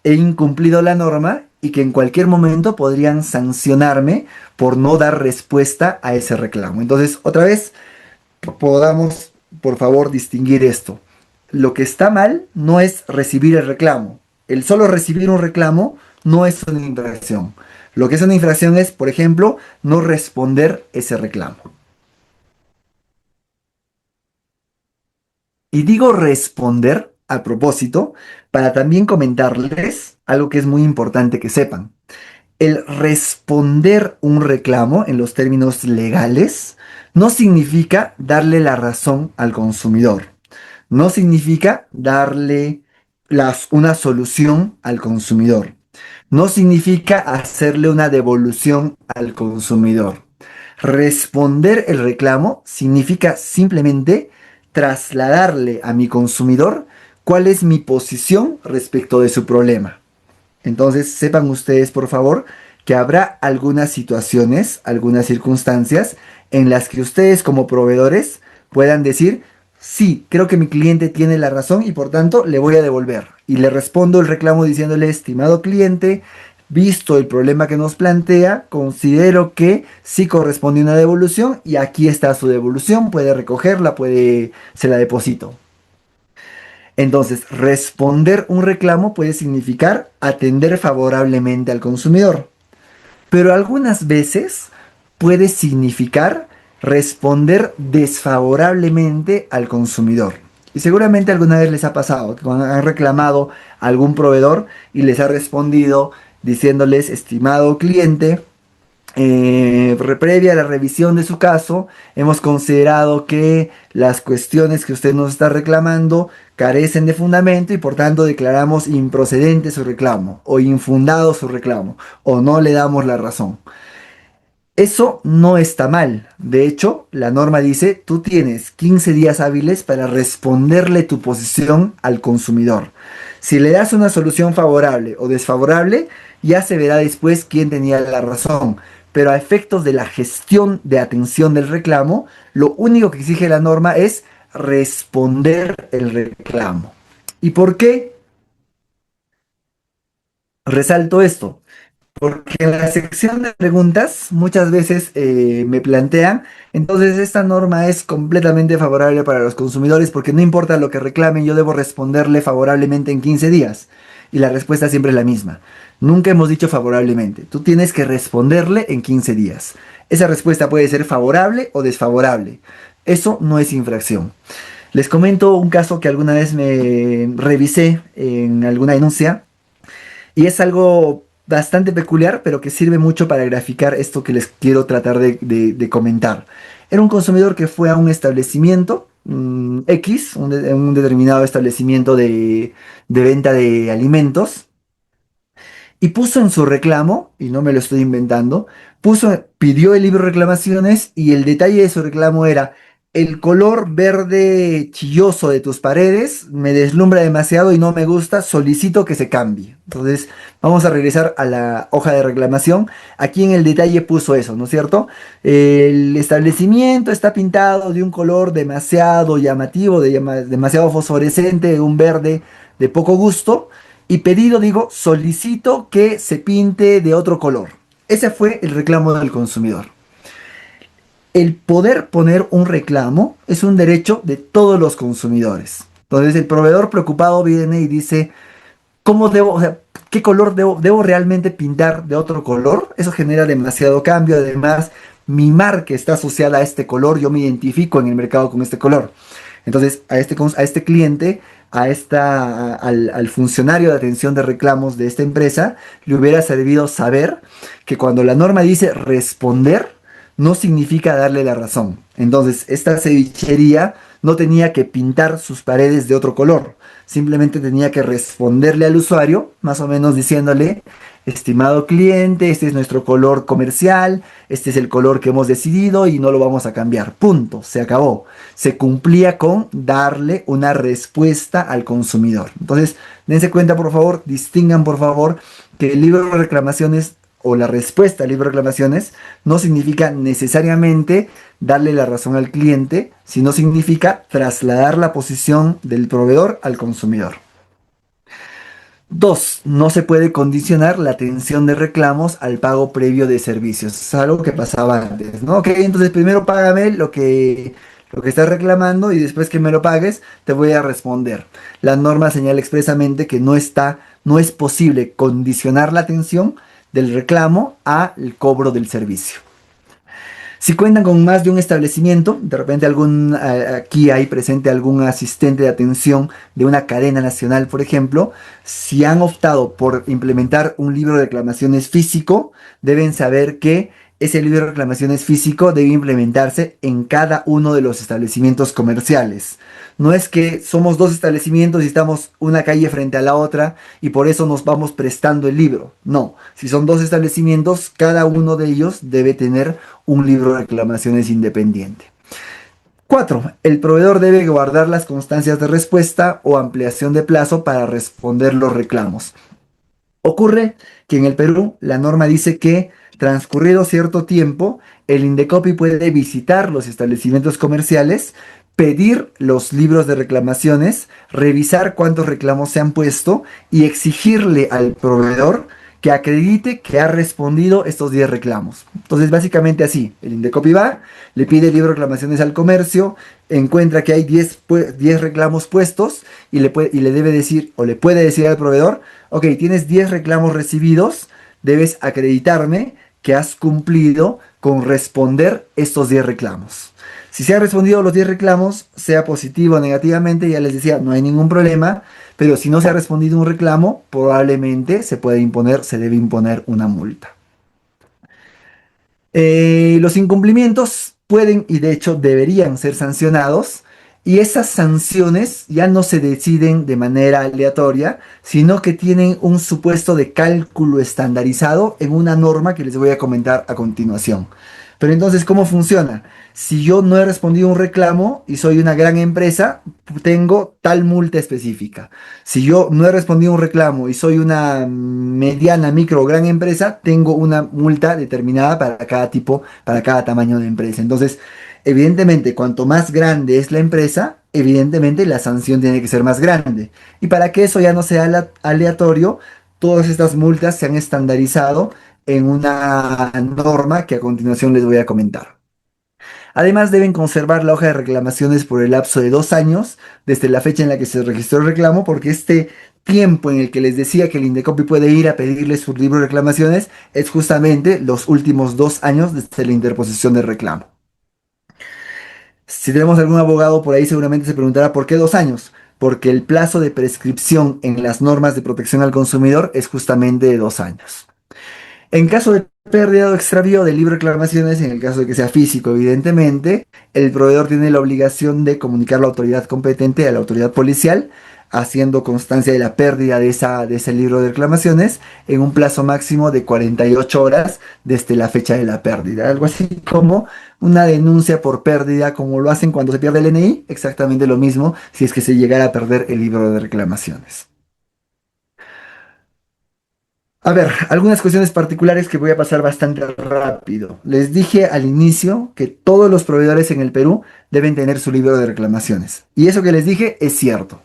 he incumplido la norma y que en cualquier momento podrían sancionarme por no dar respuesta a ese reclamo. Entonces, otra vez, podamos, por favor, distinguir esto. Lo que está mal no es recibir el reclamo. El solo recibir un reclamo no es una infracción. Lo que es una infracción es, por ejemplo, no responder ese reclamo. Y digo responder a propósito para también comentarles algo que es muy importante que sepan. El responder un reclamo en los términos legales no significa darle la razón al consumidor. No significa darle una solución al consumidor. No significa hacerle una devolución al consumidor. Responder el reclamo significa simplemente trasladarle a mi consumidor cuál es mi posición respecto de su problema. Entonces, sepan ustedes, por favor, que habrá algunas situaciones, algunas circunstancias en las que ustedes como proveedores puedan decir, sí, creo que mi cliente tiene la razón y por tanto le voy a devolver. Y le respondo el reclamo diciéndole, estimado cliente, visto el problema que nos plantea, considero que sí corresponde una devolución y aquí está su devolución, puede recogerla, se la deposito. Entonces, responder un reclamo puede significar atender favorablemente al consumidor, pero algunas veces puede significar responder desfavorablemente al consumidor. Y seguramente alguna vez les ha pasado que cuando han reclamado a algún proveedor y les ha respondido diciéndoles, estimado cliente, previa a la revisión de su caso, hemos considerado que las cuestiones que usted nos está reclamando carecen de fundamento y por tanto declaramos improcedente su reclamo o infundado su reclamo o no le damos la razón. Eso no está mal. De hecho, la norma dice, tú tienes 15 días hábiles para responderle tu posición al consumidor. Si le das una solución favorable o desfavorable, ya se verá después quién tenía la razón. Pero a efectos de la gestión de atención del reclamo, lo único que exige la norma es responder el reclamo. ¿Y por qué resalto esto? Porque en la sección de preguntas muchas veces me plantean, entonces esta norma es completamente favorable para los consumidores porque no importa lo que reclamen, yo debo responderle favorablemente en 15 días. Y la respuesta siempre es la misma. Nunca hemos dicho favorablemente. Tú tienes que responderle en 15 días. Esa respuesta puede ser favorable o desfavorable. Eso no es infracción. Les comento un caso que alguna vez me revisé en alguna denuncia y es algo bastante peculiar, pero que sirve mucho para graficar esto que les quiero tratar de comentar. Era un consumidor que fue a un establecimiento X, un determinado establecimiento de venta de alimentos, y puso en su reclamo, y no me lo estoy inventando, pidió el libro de reclamaciones y el detalle de su reclamo era, el color verde chilloso de tus paredes me deslumbra demasiado y no me gusta, solicito que se cambie. Entonces, vamos a regresar a la hoja de reclamación. Aquí en el detalle puso eso, ¿no es cierto? El establecimiento está pintado de un color demasiado llamativo, demasiado fosforescente, de un verde de poco gusto. Y pedido, digo, solicito que se pinte de otro color. Ese fue el reclamo del consumidor. El poder poner un reclamo es un derecho de todos los consumidores. Entonces el proveedor preocupado viene y dice, ¿cómo debo, o sea, qué color debo realmente pintar de otro color? Eso genera demasiado cambio. Además, mi marca está asociada a este color, yo me identifico en el mercado con este color. Entonces, a este cliente, al funcionario de atención de reclamos de esta empresa, le hubiera servido saber que cuando la norma dice responder, no significa darle la razón. Entonces, esta cevichería no tenía que pintar sus paredes de otro color. Simplemente tenía que responderle al usuario, más o menos diciéndole, estimado cliente, este es nuestro color comercial, este es el color que hemos decidido y no lo vamos a cambiar. Punto, se acabó. Se cumplía con darle una respuesta al consumidor. Entonces, dense cuenta, por favor, distingan, por favor, que el libro de reclamaciones o la respuesta al libro de reclamaciones no significa necesariamente darle la razón al cliente, sino significa trasladar la posición del proveedor al consumidor. 2. No se puede condicionar la atención de reclamos al pago previo de servicios. Es algo que pasaba antes, ¿no? Ok, entonces primero págame lo que estás reclamando y después que me lo pagues te voy a responder. La norma señala expresamente que no es posible condicionar la atención del reclamo al cobro del servicio. Si cuentan con más de un establecimiento, de repente aquí hay presente algún asistente de atención de una cadena nacional, por ejemplo, si han optado por implementar un libro de reclamaciones físico, deben saber que ese libro de reclamaciones físico debe implementarse en cada uno de los establecimientos comerciales. No es que somos dos establecimientos y estamos una calle frente a la otra y por eso nos vamos prestando el libro. No, si son dos establecimientos, cada uno de ellos debe tener un libro de reclamaciones independiente. 4. El proveedor debe guardar las constancias de respuesta o ampliación de plazo para responder los reclamos. Ocurre que en el Perú la norma dice que transcurrido cierto tiempo, el Indecopi puede visitar los establecimientos comerciales, pedir los libros de reclamaciones, revisar cuántos reclamos se han puesto y exigirle al proveedor que acredite que ha respondido estos 10 reclamos. Entonces, básicamente así, el Indecopi va, le pide el libro de reclamaciones al comercio, encuentra que hay 10 reclamos puestos y le debe decir o le puede decir al proveedor, ok, tienes 10 reclamos recibidos, debes acreditarme que has cumplido con responder estos 10 reclamos. Si se han respondido los 10 reclamos, sea positivo o negativamente, ya les decía, no hay ningún problema, pero si no se ha respondido un reclamo, probablemente se debe imponer una multa. Los incumplimientos pueden y de hecho deberían ser sancionados y esas sanciones ya no se deciden de manera aleatoria, sino que tienen un supuesto de cálculo estandarizado en una norma que les voy a comentar a continuación. Pero entonces, ¿cómo funciona? Si yo no he respondido un reclamo y soy una gran empresa, tengo tal multa específica. Si yo no he respondido un reclamo y soy una mediana, micro o gran empresa, tengo una multa determinada para cada tipo, para cada tamaño de empresa. Entonces, evidentemente, cuanto más grande es la empresa, evidentemente la sanción tiene que ser más grande. Y para que eso ya no sea aleatorio, todas estas multas se han estandarizado en una norma que a continuación les voy a comentar. Además, deben conservar la hoja de reclamaciones por el lapso de 2 años desde la fecha en la que se registró el reclamo, porque este tiempo en el que les decía que el Indecopi puede ir a pedirles su libro de reclamaciones es justamente los últimos 2 años desde la interposición del reclamo. Si tenemos algún abogado por ahí, seguramente se preguntará por qué 2 años. Porque el plazo de prescripción en las normas de protección al consumidor es justamente de 2 años. En caso de pérdida o extravío del libro de reclamaciones, en el caso de que sea físico, evidentemente, el proveedor tiene la obligación de comunicar a la autoridad competente, a la autoridad policial, haciendo constancia de la pérdida de ese libro de reclamaciones en un plazo máximo de 48 horas desde la fecha de la pérdida. Algo así como una denuncia por pérdida, como lo hacen cuando se pierde el NI, exactamente lo mismo si es que se llegara a perder el libro de reclamaciones. A ver, algunas cuestiones particulares que voy a pasar bastante rápido. Les dije al inicio que todos los proveedores en el Perú deben tener su libro de reclamaciones. Y eso que les dije es cierto.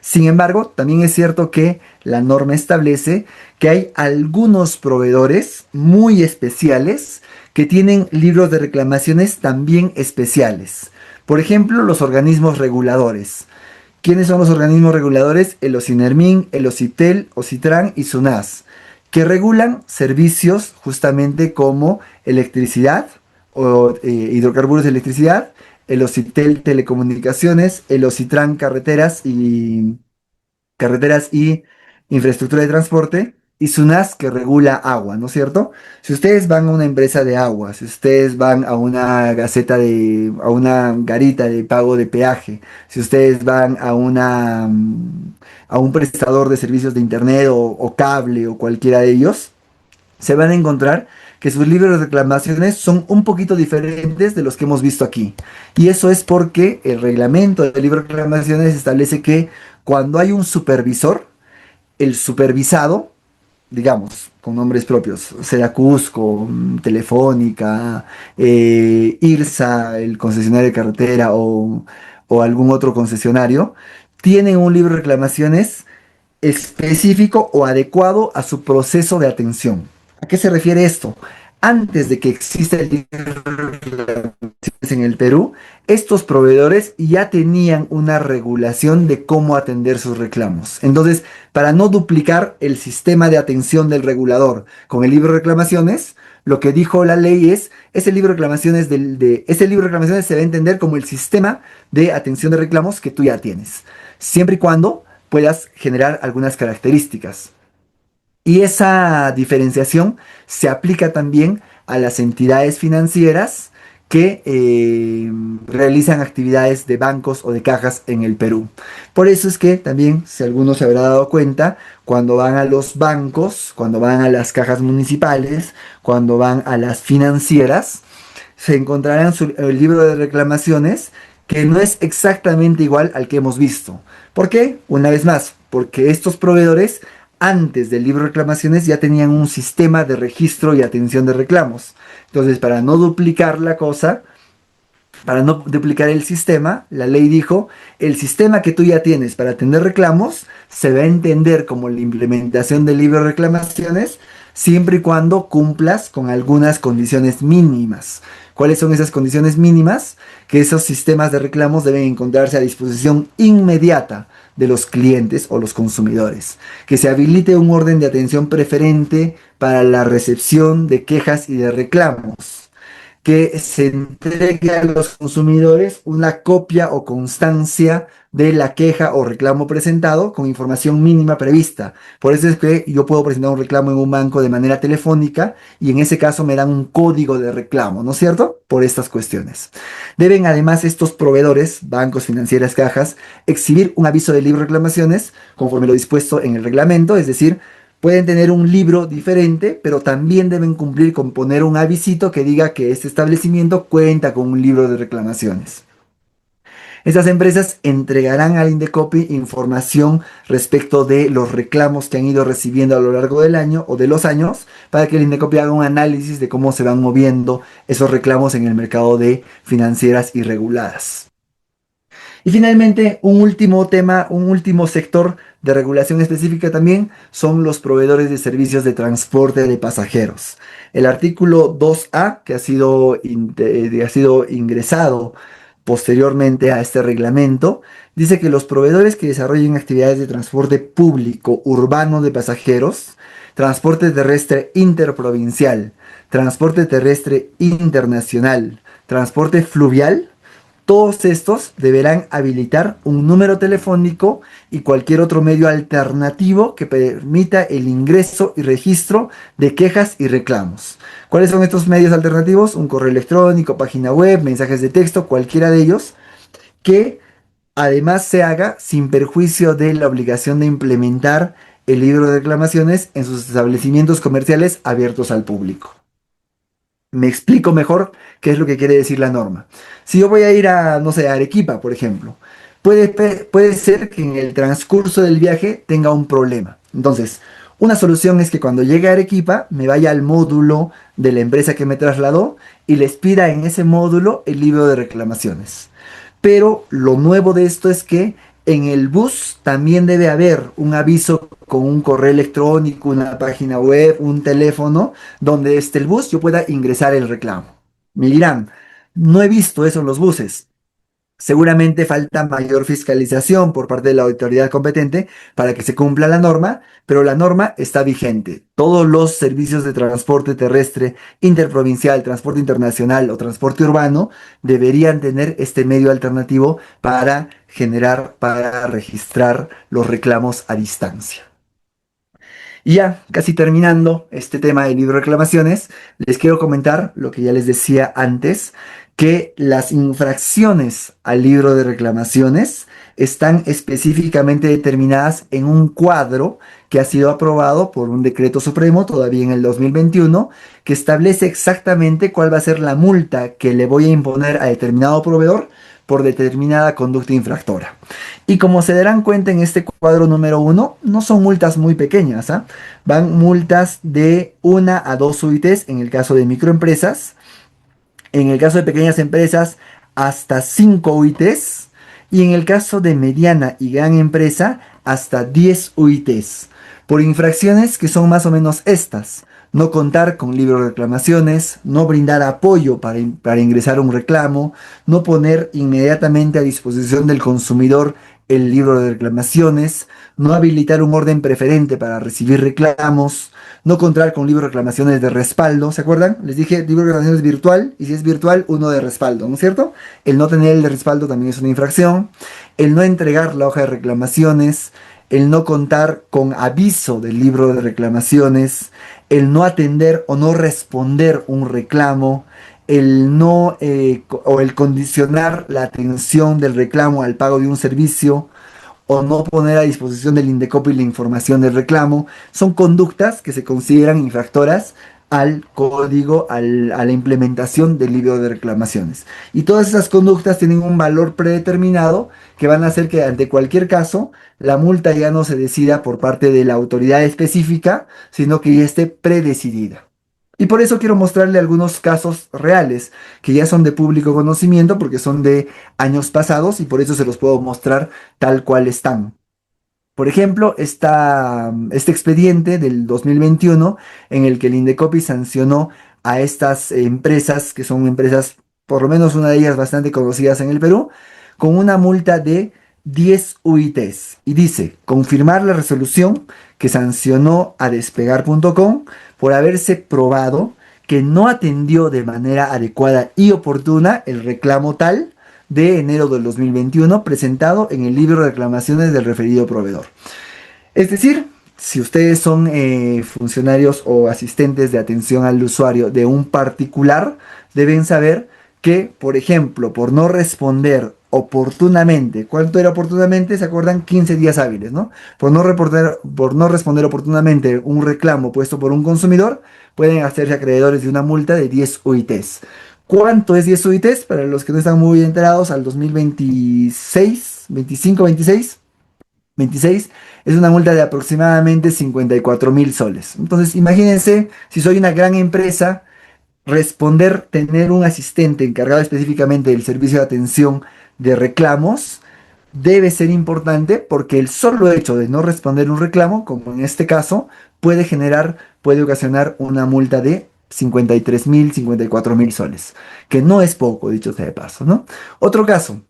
Sin embargo, también es cierto que la norma establece que hay algunos proveedores muy especiales que tienen libros de reclamaciones también especiales. Por ejemplo, los organismos reguladores. ¿Quiénes son los organismos reguladores? El OCINERMIN, el OCITEL, OCITRAN y SUNAS, que regulan servicios justamente como electricidad o hidrocarburos de electricidad, el OCITEL telecomunicaciones, el OCITRAN carreteras y infraestructura de transporte, y SUNAS que regula agua, ¿no es cierto? Si ustedes van a una empresa de agua, si ustedes van a una a una garita de pago de peaje, si ustedes van a un prestador de servicios de internet o cable o cualquiera de ellos, se van a encontrar que sus libros de reclamaciones son un poquito diferentes de los que hemos visto aquí. Y eso es porque el reglamento del libro de reclamaciones establece que cuando hay un supervisor, el supervisado, digamos, con nombres propios, será Cusco, Telefónica, IRSA, el concesionario de carretera o algún otro concesionario, tienen un libro de reclamaciones específico o adecuado a su proceso de atención. ¿A qué se refiere esto? Antes de que exista el libro de reclamaciones en el Perú, estos proveedores ya tenían una regulación de cómo atender sus reclamos. Entonces, para no duplicar el sistema de atención del regulador con el libro de reclamaciones, lo que dijo la ley es, ese libro de reclamaciones, ese libro de reclamaciones se va a entender como el sistema de atención de reclamos que tú ya tienes, siempre y cuando puedas generar algunas características. Y esa diferenciación se aplica también a las entidades financieras que realizan actividades de bancos o de cajas en el Perú. Por eso es que también, si alguno se habrá dado cuenta, cuando van a los bancos, cuando van a las cajas municipales, cuando van a las financieras, se encontrarán el libro de reclamaciones que no es exactamente igual al que hemos visto. ¿Por qué? Una vez más, porque estos proveedores antes del libro de reclamaciones ya tenían un sistema de registro y atención de reclamos. Entonces, para no duplicar la cosa, para no duplicar el sistema, la ley dijo, el sistema que tú ya tienes para atender reclamos se va a entender como la implementación del libro de reclamaciones siempre y cuando cumplas con algunas condiciones mínimas. ¿Cuáles son esas condiciones mínimas? Que esos sistemas de reclamos deben encontrarse a disposición inmediata de los clientes o los consumidores. Que se habilite un orden de atención preferente para la recepción de quejas y de reclamos, que se entregue a los consumidores una copia o constancia de la queja o reclamo presentado con información mínima prevista. Por eso es que yo puedo presentar un reclamo en un banco de manera telefónica y en ese caso me dan un código de reclamo, ¿no es cierto? Por estas cuestiones. Deben además estos proveedores, bancos, financieras, cajas, exhibir un aviso de libro de reclamaciones conforme lo dispuesto en el reglamento, es decir, pueden tener un libro diferente, pero también deben cumplir con poner un avisito que diga que este establecimiento cuenta con un libro de reclamaciones. Estas empresas entregarán al Indecopi información respecto de los reclamos que han ido recibiendo a lo largo del año o de los años para que el Indecopi haga un análisis de cómo se van moviendo esos reclamos en el mercado de financieras y reguladas. Y finalmente, un último tema, un último sector de regulación específica también son los proveedores de servicios de transporte de pasajeros. El artículo 2A, que ha sido ingresado posteriormente a este reglamento, dice que los proveedores que desarrollen actividades de transporte público urbano de pasajeros, transporte terrestre interprovincial, transporte terrestre internacional, transporte fluvial, todos estos deberán habilitar un número telefónico y cualquier otro medio alternativo que permita el ingreso y registro de quejas y reclamos. ¿Cuáles son estos medios alternativos? Un correo electrónico, página web, mensajes de texto, cualquiera de ellos, que además se haga sin perjuicio de la obligación de implementar el libro de reclamaciones en sus establecimientos comerciales abiertos al público. Me explico mejor qué es lo que quiere decir la norma. Si yo voy a ir a, no sé, a Arequipa, por ejemplo, puede ser que en el transcurso del viaje tenga un problema. Entonces, una solución es que cuando llegue a Arequipa me vaya al módulo de la empresa que me trasladó y les pida en ese módulo el libro de reclamaciones. Pero lo nuevo de esto es que en el bus también debe haber un aviso con un correo electrónico, una página web, un teléfono, donde desde el bus yo pueda ingresar el reclamo. Me dirán, no he visto eso en los buses. Seguramente falta mayor fiscalización por parte de la autoridad competente para que se cumpla la norma, pero la norma está vigente. Todos los servicios de transporte terrestre, interprovincial, transporte internacional o transporte urbano deberían tener este medio alternativo para para registrar los reclamos a distancia. Y ya, casi terminando este tema de libro de reclamaciones, les quiero comentar lo que ya les decía antes, que las infracciones al libro de reclamaciones están específicamente determinadas en un cuadro que ha sido aprobado por un decreto supremo todavía en el 2021, que establece exactamente cuál va a ser la multa que le voy a imponer a determinado proveedor por determinada conducta infractora. Y como se darán cuenta en este cuadro número 1, no son multas muy pequeñas, ¿ah? Van multas de 1 a 2 UITs en el caso de microempresas, en el caso de pequeñas empresas hasta 5 UITs y en el caso de mediana y gran empresa hasta 10 UITs, por infracciones que son más o menos estas: no contar con libro de reclamaciones, no brindar apoyo para ingresar un reclamo, no poner inmediatamente a disposición del consumidor el libro de reclamaciones, no habilitar un orden preferente para recibir reclamos, no contar con libro de reclamaciones de respaldo, ¿se acuerdan? Les dije libro de reclamaciones virtual y si es virtual, uno de respaldo, ¿no es cierto? El no tener el de respaldo también es una infracción. El no entregar la hoja de reclamaciones, el no contar con aviso del libro de reclamaciones, el no atender o no responder un reclamo, el no o el condicionar la atención del reclamo al pago de un servicio o no poner a disposición del Indecopi la información del reclamo, son conductas que se consideran infractoras al código, a la implementación del libro de reclamaciones. Y todas esas conductas tienen un valor predeterminado que van a hacer que ante cualquier caso la multa ya no se decida por parte de la autoridad específica, sino que ya esté predecidida. Y por eso quiero mostrarle algunos casos reales que ya son de público conocimiento porque son de años pasados y por eso se los puedo mostrar tal cual están. Por ejemplo, este expediente del 2021 en el que el Indecopi sancionó a estas empresas, que son empresas, por lo menos una de ellas bastante conocidas en el Perú, con una multa de 10 UITs. Y dice, confirmar la resolución que sancionó a despegar.com por haberse probado que no atendió de manera adecuada y oportuna el reclamo tal de enero del 2021 presentado en el libro de reclamaciones del referido proveedor. Es decir, si ustedes son funcionarios o asistentes de atención al usuario de un particular, deben saber que, por ejemplo, por no responder oportunamente, ¿cuánto era oportunamente? ¿Se acuerdan? 15 días hábiles, ¿no? Por no responder oportunamente un reclamo puesto por un consumidor, pueden hacerse acreedores de una multa de 10 UITs. ¿Cuánto es 10 UITs? Para los que no están muy enterados, al 2026, 25, 26, es una multa de aproximadamente 54.000 soles. Entonces, imagínense, si soy una gran empresa, tener un asistente encargado específicamente del servicio de atención de reclamos, debe ser importante porque el solo hecho de no responder un reclamo, como en este caso, puede ocasionar una multa de 53.000, 54.000 soles, que no es poco, dicho sea de paso, ¿no? Otro caso,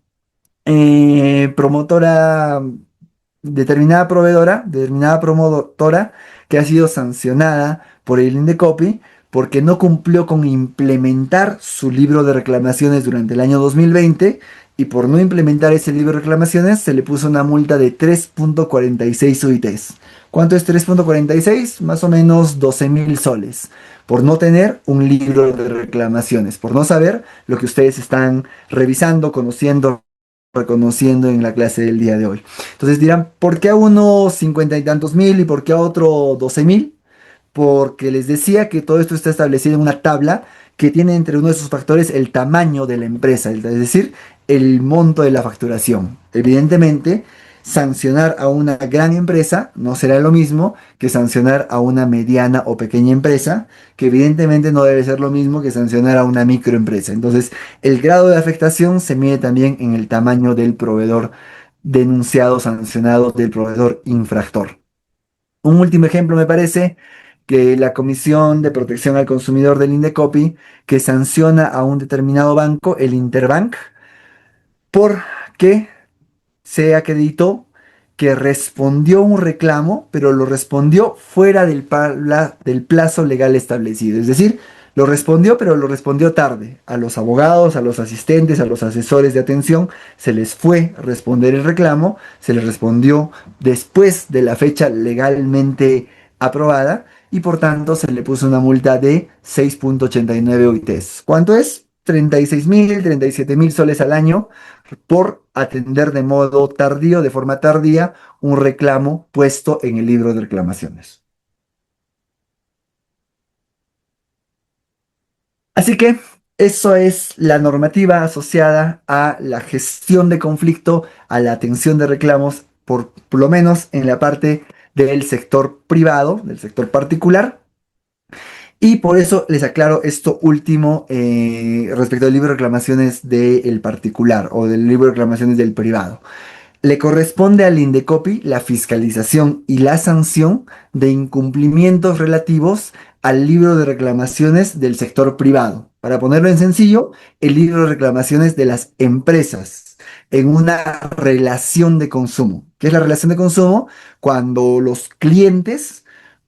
promotora, determinada promotora que ha sido sancionada por el Indecopi porque no cumplió con implementar su libro de reclamaciones durante el año 2020 y por no implementar ese libro de reclamaciones se le puso una multa de 3.46 UITs. ¿Cuánto es 3.46? Más o menos 12.000 soles por no tener un libro de reclamaciones, por no saber lo que ustedes están revisando, conociendo, reconociendo en la clase del día de hoy. Entonces dirán, ¿por qué a uno 50 y tantos mil y por qué a otro 12.000? Porque les decía que todo esto está establecido en una tabla que tiene entre uno de sus factores el tamaño de la empresa, es decir, el monto de la facturación. Evidentemente, sancionar a una gran empresa no será lo mismo que sancionar a una mediana o pequeña empresa, que evidentemente no debe ser lo mismo que sancionar a una microempresa. Entonces, el grado de afectación se mide también en el tamaño del proveedor denunciado, sancionado, del proveedor infractor. Un último ejemplo me parece que la Comisión de Protección al Consumidor del Indecopi, que sanciona a un determinado banco, el Interbank, porque se acreditó que respondió un reclamo, pero lo respondió fuera del plazo legal establecido. Es decir, lo respondió, pero lo respondió tarde. A los abogados, a los asistentes, a los asesores de atención, se les fue responder el reclamo, se les respondió después de la fecha legalmente aprobada y por tanto se le puso una multa de 6.89 UITs. ¿Cuánto es? 36.000, 37.000 soles al año por atender de modo tardío, de forma tardía, un reclamo puesto en el libro de reclamaciones. Así que eso es la normativa asociada a la gestión de conflicto, a la atención de reclamos, por lo menos en la parte del sector privado, del sector particular. Y por eso les aclaro esto último respecto al libro de reclamaciones del particular o del libro de reclamaciones del privado. Le corresponde al Indecopi la fiscalización y la sanción de incumplimientos relativos al libro de reclamaciones del sector privado. Para ponerlo en sencillo, el libro de reclamaciones de las empresas en una relación de consumo. ¿Qué es la relación de consumo? Cuando los clientes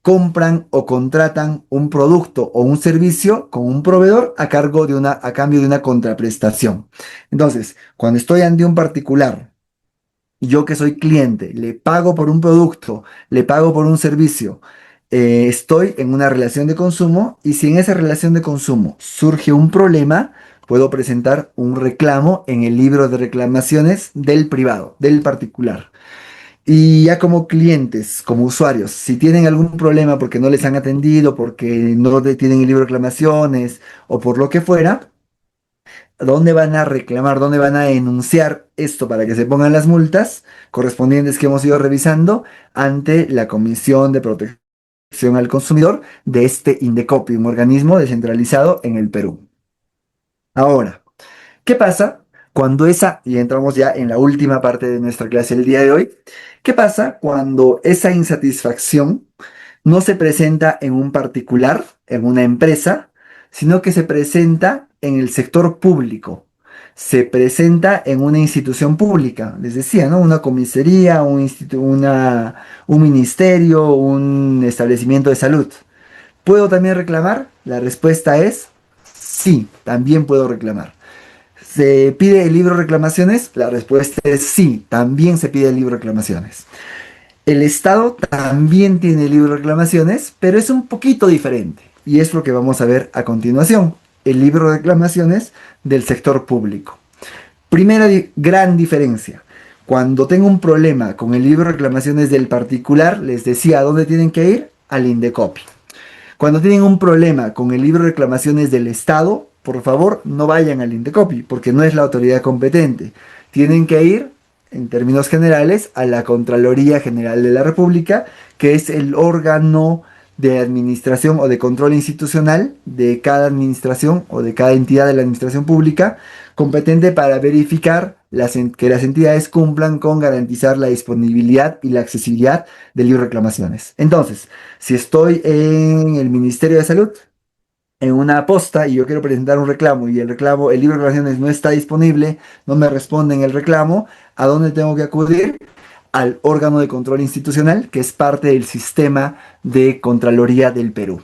compran o contratan un producto o un servicio con un proveedor a cambio de una contraprestación. Entonces, cuando estoy ante un particular, yo que soy cliente, le pago por un producto, le pago por un servicio, estoy en una relación de consumo y si en esa relación de consumo surge un problema, puedo presentar un reclamo en el libro de reclamaciones del privado, del particular. Y ya como clientes, como usuarios, si tienen algún problema porque no les han atendido, porque no tienen el libro de reclamaciones o por lo que fuera, ¿dónde van a reclamar? ¿Dónde van a denunciar esto para que se pongan las multas correspondientes que hemos ido revisando ante la Comisión de Protección al Consumidor de este Indecopi, un organismo descentralizado en el Perú? Ahora, ¿qué pasa cuando y entramos ya en la última parte de nuestra clase el día de hoy, qué pasa cuando esa insatisfacción no se presenta en un particular, en una empresa, sino que se presenta en el sector público? Se presenta en una institución pública, les decía, ¿no? Una comisaría, un ministerio, un establecimiento de salud. ¿Puedo también reclamar? La respuesta es sí, también puedo reclamar. ¿Se pide el libro de reclamaciones? La respuesta es sí, también se pide el libro de reclamaciones. El Estado también tiene el libro de reclamaciones, pero es un poquito diferente. Y es lo que vamos a ver a continuación. El libro de reclamaciones del sector público. Primera gran diferencia. Cuando tengo un problema con el libro de reclamaciones del particular, les decía a dónde tienen que ir, al Indecopi. Cuando tienen un problema con el libro de reclamaciones del Estado, por favor no vayan al Indecopi, porque no es la autoridad competente. Tienen que ir, en términos generales, a la Contraloría General de la República, que es el órgano de administración o de control institucional de cada administración o de cada entidad de la administración pública, competente para verificar que las entidades cumplan con garantizar la disponibilidad y la accesibilidad del libro de reclamaciones. Entonces, si estoy en el Ministerio de Salud, en una posta y yo quiero presentar un reclamo y el libro de reclamaciones no está disponible, no me responden el reclamo, ¿a dónde tengo que acudir? Al órgano de control institucional, que es parte del sistema de Contraloría del Perú.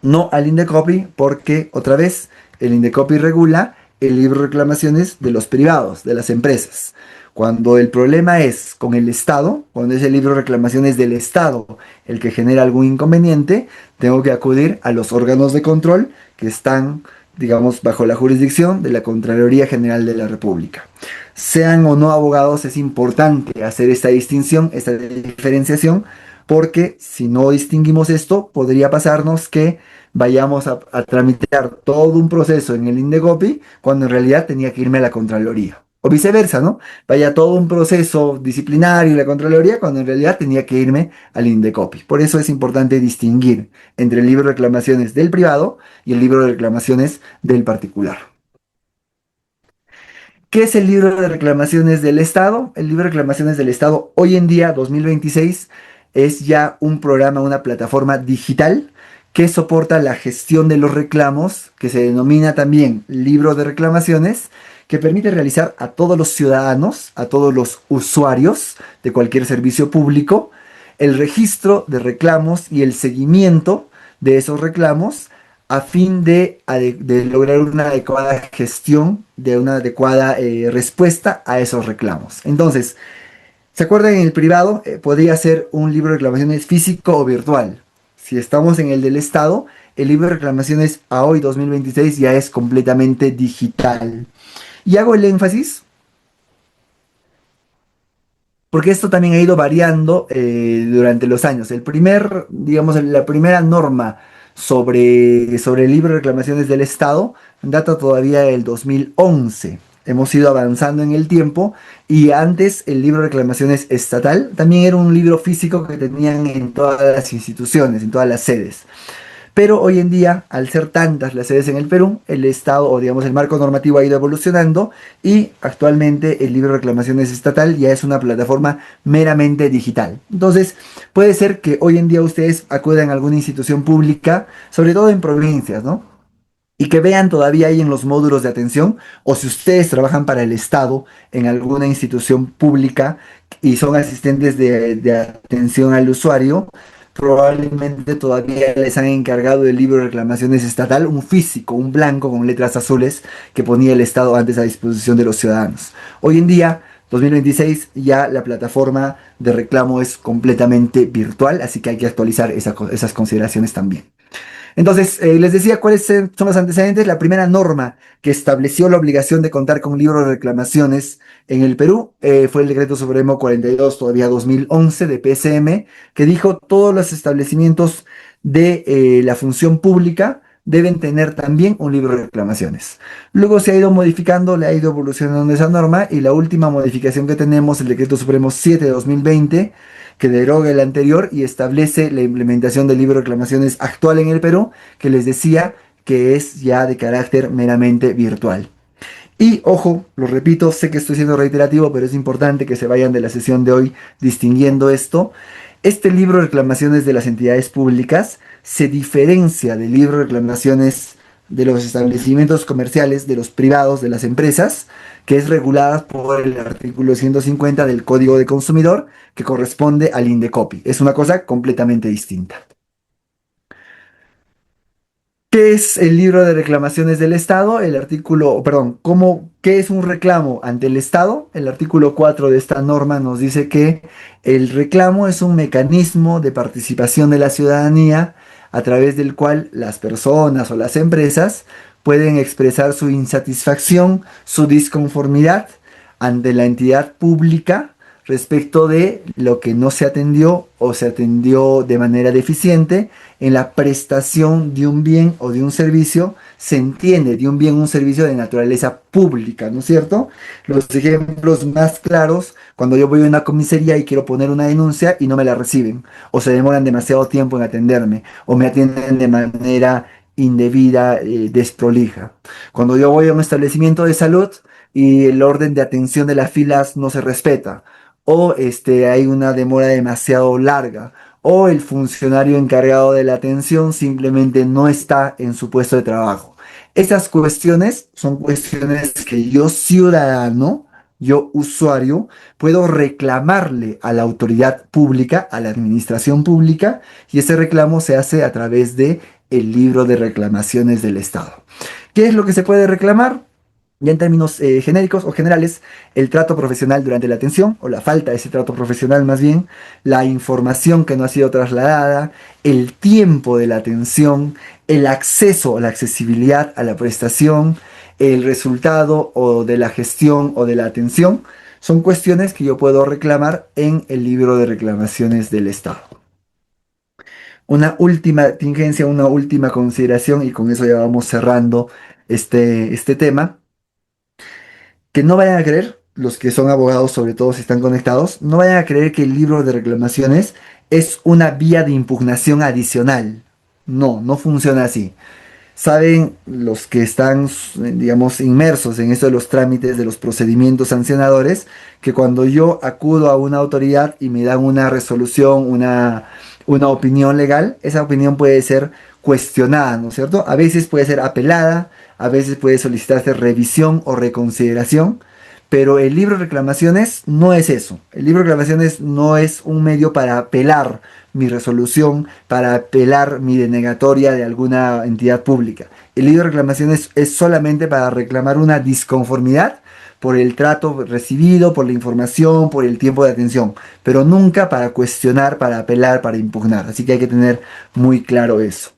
No al Indecopi, porque otra vez el Indecopi regula el libro de reclamaciones de los privados, de las empresas. Cuando el problema es con el Estado, cuando es el libro de reclamaciones del Estado el que genera algún inconveniente, tengo que acudir a los órganos de control que están, digamos, bajo la jurisdicción de la Contraloría General de la República. Sean o no abogados, es importante hacer esta distinción, esta diferenciación, porque si no distinguimos esto, podría pasarnos que vayamos a tramitar todo un proceso en el Indecopi cuando en realidad tenía que irme a la Contraloría. O viceversa, ¿no? Vaya todo un proceso disciplinario en la Contraloría cuando en realidad tenía que irme al Indecopi. Por eso es importante distinguir entre el libro de reclamaciones del privado y el libro de reclamaciones del particular. ¿Qué es el libro de reclamaciones del Estado? El libro de reclamaciones del Estado hoy en día, 2026, es ya un programa, una plataforma digital que soporta la gestión de los reclamos, que se denomina también libro de reclamaciones, que permite realizar a todos los ciudadanos, a todos los usuarios de cualquier servicio público, el registro de reclamos y el seguimiento de esos reclamos a fin de lograr una adecuada gestión, de una adecuada respuesta a esos reclamos. Entonces, ¿se acuerdan en el privado? Podría ser un libro de reclamaciones físico o virtual. Si estamos en el del Estado, el libro de reclamaciones a hoy 2026 ya es completamente digital. Y hago el énfasis porque esto también ha ido variando durante los años. Digamos, la primera norma sobre el libro de reclamaciones del Estado data todavía del 2011. Hemos ido avanzando en el tiempo y antes el libro de reclamaciones estatal también era un libro físico que tenían en todas las instituciones, en todas las sedes. Pero hoy en día, al ser tantas las sedes en el Perú, el Estado o digamos el marco normativo ha ido evolucionando y actualmente el libro de reclamaciones estatal ya es una plataforma meramente digital. Entonces, puede ser que hoy en día ustedes acudan a alguna institución pública, sobre todo en provincias, ¿no? Y que vean todavía ahí en los módulos de atención, o si ustedes trabajan para el Estado en alguna institución pública y son asistentes de atención al usuario, probablemente todavía les han encargado el libro de reclamaciones estatal, un físico, un blanco con letras azules que ponía el Estado antes a disposición de los ciudadanos. Hoy en día, 2026, ya la plataforma de reclamo es completamente virtual, así que hay que actualizar esas consideraciones también. Entonces, les decía cuáles son los antecedentes. La primera norma que estableció la obligación de contar con un libro de reclamaciones en el Perú fue el Decreto Supremo 42, todavía 2011, de PSM, que dijo todos los establecimientos de la función pública deben tener también un libro de reclamaciones. Luego se ha ido modificando, le ha ido evolucionando esa norma y la última modificación que tenemos, el Decreto Supremo 7 de 2020, que deroga el anterior y establece la implementación del libro de reclamaciones actual en el Perú, que les decía que es ya de carácter meramente virtual. Y ojo, lo repito, sé que estoy siendo reiterativo, pero es importante que se vayan de la sesión de hoy distinguiendo esto. Este libro de reclamaciones de las entidades públicas se diferencia del libro de reclamaciones de los establecimientos comerciales, de los privados, de las empresas, que es regulada por el artículo 150 del Código de Consumidor, que corresponde al INDECOPI. Es una cosa completamente distinta. ¿Qué es el libro de reclamaciones del Estado? El artículo, perdón, ¿qué es un reclamo ante el Estado? El artículo 4 de esta norma nos dice que el reclamo es un mecanismo de participación de la ciudadanía a través del cual las personas o las empresas pueden expresar su insatisfacción, su disconformidad ante la entidad pública respecto de lo que no se atendió o se atendió de manera deficiente en la prestación de un bien o de un servicio, se entiende de un bien o un servicio de naturaleza pública, ¿no es cierto? Los ejemplos más claros, cuando yo voy a una comisaría y quiero poner una denuncia y no me la reciben, o se demoran demasiado tiempo en atenderme, o me atienden de manera indebida, desprolija. Cuando yo voy a un establecimiento de salud y el orden de atención de las filas no se respeta, o hay una demora demasiado larga, o el funcionario encargado de la atención simplemente no está en su puesto de trabajo. Esas cuestiones son cuestiones que yo ciudadano, yo usuario, puedo reclamarle a la autoridad pública, a la administración pública, y ese reclamo se hace a través de el libro de reclamaciones del Estado. ¿Qué es lo que se puede reclamar? Ya en términos genéricos o generales, el trato profesional durante la atención, o la falta de ese trato profesional más bien, la información que no ha sido trasladada, el tiempo de la atención, el acceso o la accesibilidad a la prestación, el resultado o de la gestión o de la atención, son cuestiones que yo puedo reclamar en el libro de reclamaciones del Estado. Una última tingencia, una última consideración, y con eso ya vamos cerrando este tema. Que no vayan a creer, los que son abogados, sobre todo si están conectados, no vayan a creer que el libro de reclamaciones es una vía de impugnación adicional. No, no funciona así. Saben los que están, digamos, inmersos en esto de los trámites, de los procedimientos sancionadores, que cuando yo acudo a una autoridad y me dan una resolución, una opinión legal, esa opinión puede ser cuestionada, ¿no es cierto? A veces puede ser apelada, a veces puede solicitarse revisión o reconsideración, pero el libro de reclamaciones no es eso. El libro de reclamaciones no es un medio para apelar mi resolución, para apelar mi denegatoria de alguna entidad pública. El libro de reclamaciones es solamente para reclamar una disconformidad por el trato recibido, por la información, por el tiempo de atención, pero nunca para cuestionar, para apelar, para impugnar. Así que hay que tener muy claro eso.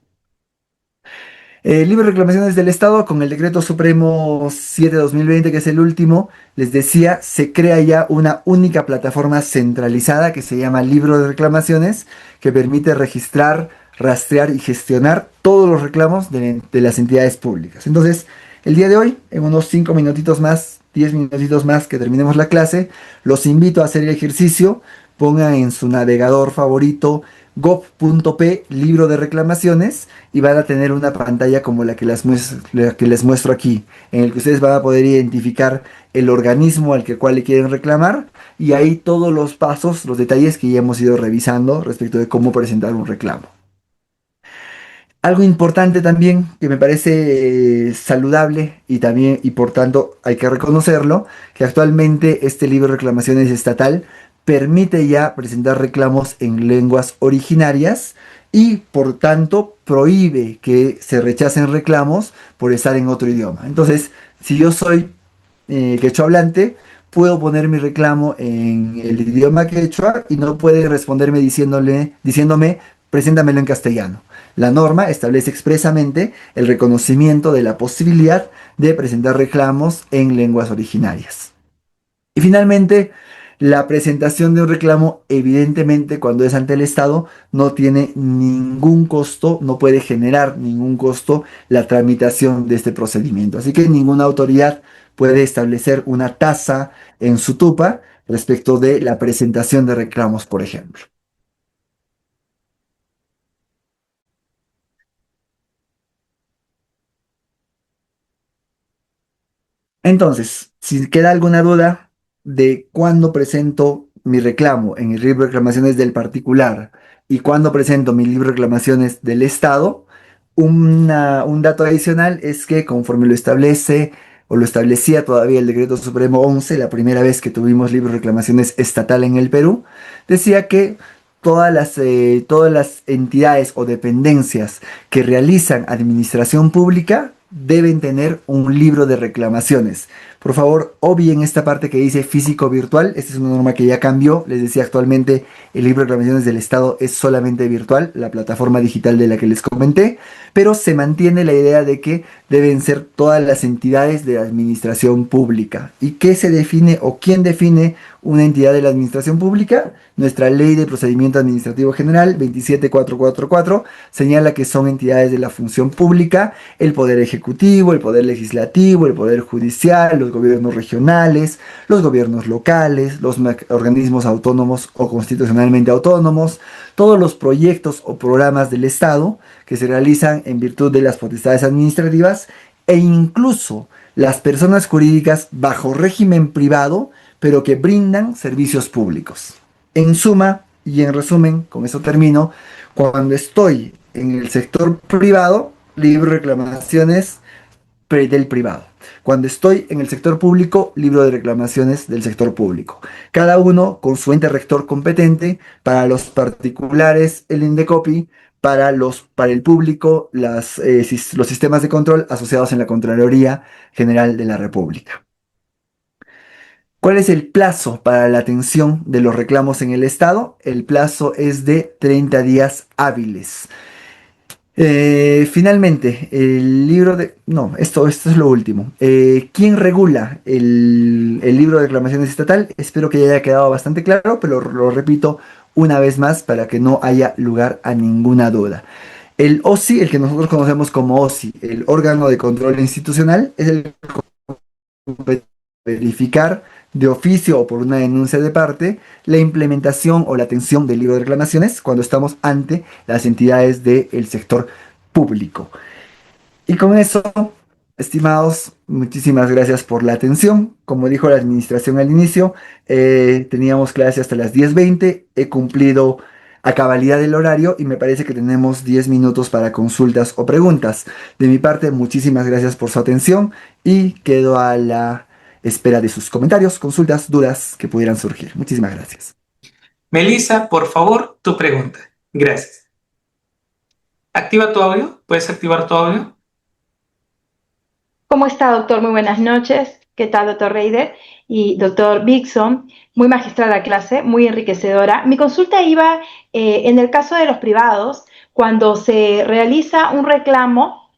El libro de reclamaciones del Estado, con el Decreto Supremo 7/2020, que es el último, les decía, se crea ya una única plataforma centralizada que se llama Libro de Reclamaciones, que permite registrar, rastrear y gestionar todos los reclamos de las entidades públicas. Entonces, el día de hoy, en unos 5 minutitos más, 10 minutitos más que terminemos la clase, los invito a hacer el ejercicio. Pongan en su navegador favorito gov.p, libro de reclamaciones, y van a tener una pantalla como la que les muestro aquí, en el que ustedes van a poder identificar el organismo cual le quieren reclamar, y ahí todos los pasos, los detalles que ya hemos ido revisando respecto de cómo presentar un reclamo. Algo importante también que me parece saludable y también, y por tanto hay que reconocerlo, que actualmente este libro de reclamaciones estatal permite ya presentar reclamos en lenguas originarias y por tanto prohíbe que se rechacen reclamos por estar en otro idioma. Entonces, si yo soy quechua hablante, puedo poner mi reclamo en el idioma quechua y no puede responderme diciéndome, preséntamelo en castellano. La norma establece expresamente el reconocimiento de la posibilidad de presentar reclamos en lenguas originarias. Y finalmente, la presentación de un reclamo, evidentemente, cuando es ante el Estado, no tiene ningún costo, no puede generar ningún costo la tramitación de este procedimiento. Así que ninguna autoridad puede establecer una tasa en su tupa respecto de la presentación de reclamos, por ejemplo. Entonces, si queda alguna duda de cuándo presento mi reclamo en el libro de reclamaciones del particular y cuándo presento mi libro de reclamaciones del Estado, un dato adicional es que conforme lo establece o lo establecía todavía el Decreto Supremo 11, la primera vez que tuvimos libro de reclamaciones estatal en el Perú, decía que todas las entidades o dependencias que realizan administración pública deben tener un libro de reclamaciones. Por favor, obvien esta parte que dice físico virtual. Esta es una norma que ya cambió. Les decía, actualmente el libro de reclamaciones del Estado es solamente virtual, la plataforma digital de la que les comenté, pero se mantiene la idea de que deben ser todas las entidades de la administración pública. ¿Y qué se define o quién define una entidad de la administración pública? Nuestra Ley de Procedimiento Administrativo General 27444 señala que son entidades de la función pública el Poder Ejecutivo, el Poder Legislativo, el Poder Judicial, los gobiernos regionales, los gobiernos locales, los organismos autónomos o constitucionalmente autónomos, todos los proyectos o programas del Estado que se realizan en virtud de las potestades administrativas e incluso las personas jurídicas bajo régimen privado, pero que brindan servicios públicos. En suma y en resumen, con eso termino, cuando estoy en el sector privado, libro de reclamaciones del privado. Cuando estoy en el sector público, libro de reclamaciones del sector público. Cada uno con su ente rector competente. Para los particulares, el INDECOPI. Para el público, los sistemas de control asociados en la Contraloría General de la República. ¿Cuál es el plazo para la atención de los reclamos en el Estado? El plazo es de 30 días hábiles. Finalmente, el libro de... No, esto es lo último. ¿Quién regula el libro de reclamaciones estatal? Espero que ya haya quedado bastante claro, pero lo repito una vez más para que no haya lugar a ninguna duda. El OSI, el que nosotros conocemos como OSI, el órgano de control institucional, es el que verificar de oficio o por una denuncia de parte la implementación o la atención del libro de reclamaciones cuando estamos ante las entidades del sector público. Y con eso, estimados, muchísimas gracias por la atención. Como dijo la administración al inicio, teníamos clase hasta las 10:20. He cumplido a cabalidad el horario y me parece que tenemos 10 minutos para consultas o preguntas. De mi parte, muchísimas gracias por su atención y quedo a la espera de sus comentarios, consultas, dudas que pudieran surgir. Muchísimas gracias. Melissa, por favor, tu pregunta. Gracias. Activa tu audio. ¿Puedes activar tu audio? ¿Cómo está, doctor? Muy buenas noches. ¿Qué tal, doctor Reider? Y doctor Bixson, muy magistral la clase, muy enriquecedora. Mi consulta iba en el caso de los privados, cuando se realiza un reclamo,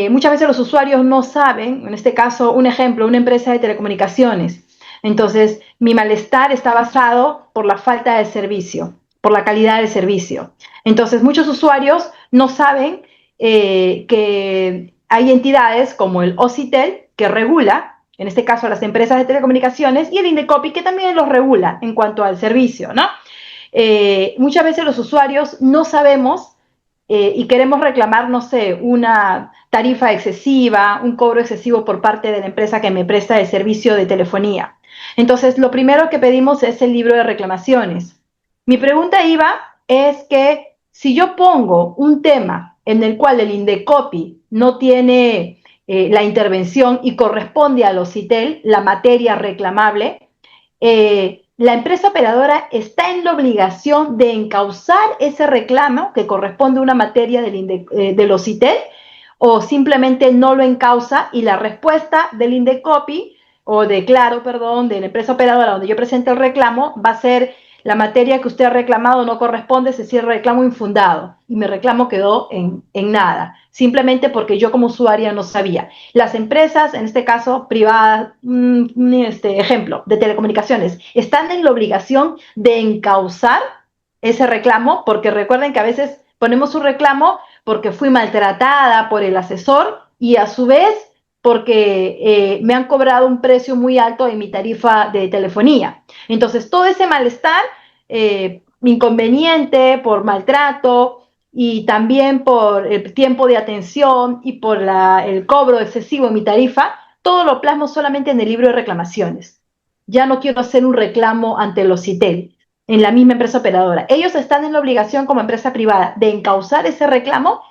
muchas veces los usuarios no saben, en este caso, un ejemplo, una empresa de telecomunicaciones. Entonces, mi malestar está basado por la falta de servicio, por la calidad del servicio. Entonces, muchos usuarios no saben que hay entidades como el OCITEL que regula, en este caso las empresas de telecomunicaciones, y el INDECOPI que también los regula en cuanto al servicio, ¿no? Muchas veces los usuarios no sabemos y queremos reclamar, no sé, una tarifa excesiva, un cobro excesivo por parte de la empresa que me presta el servicio de telefonía. Entonces, lo primero que pedimos es el libro de reclamaciones. Mi pregunta es que si yo pongo un tema en el cual el INDECOPI no tiene la intervención y corresponde a los CITEL, la materia reclamable, la empresa operadora está en la obligación de encauzar ese reclamo que corresponde a una materia de los ITEL, o simplemente no lo encausa y la respuesta del Indecopi o de Claro, perdón, de la empresa operadora donde yo presente el reclamo va a ser la materia que usted ha reclamado no corresponde, es decir, reclamo infundado y mi reclamo quedó en nada, simplemente porque yo como usuaria no sabía. Las empresas, en este caso privadas, ejemplo, de telecomunicaciones, están en la obligación de encauzar ese reclamo, porque recuerden que a veces ponemos un reclamo porque fui maltratada por el asesor y a su vez porque me han cobrado un precio muy alto en mi tarifa de telefonía. Entonces, todo ese malestar, inconveniente por maltrato y también por el tiempo de atención y por el cobro excesivo en mi tarifa, todo lo plasmo solamente en el libro de reclamaciones. Ya no quiero hacer un reclamo ante los CITEL en la misma empresa operadora. Ellos están en la obligación como empresa privada de encauzar ese reclamo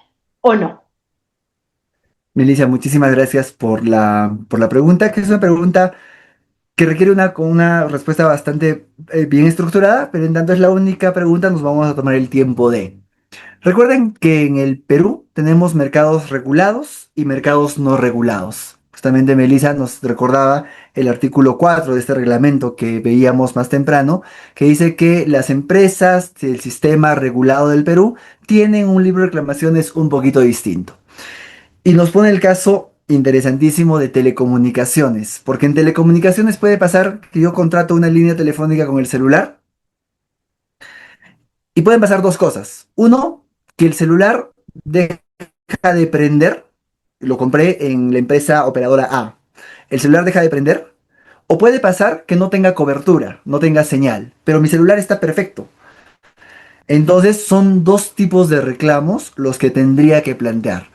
o no. Melissa, muchísimas gracias por la pregunta, que es una pregunta que requiere con una respuesta bastante bien estructurada, pero en tanto es la única pregunta, nos vamos a tomar el tiempo de. Recuerden que en el Perú tenemos mercados regulados y mercados no regulados. Justamente Melissa nos recordaba el artículo 4 de este reglamento que veíamos más temprano, que dice que las empresas del sistema regulado del Perú tienen un libro de reclamaciones un poquito distinto. Y nos pone el caso interesantísimo de telecomunicaciones, porque en telecomunicaciones puede pasar que yo contrato una línea telefónica con el celular y pueden pasar dos cosas. Uno, que el celular deja de prender, lo compré en la empresa operadora A, el celular deja de prender, o puede pasar que no tenga cobertura, no tenga señal, pero mi celular está perfecto. Entonces son dos tipos de reclamos los que tendría que plantear.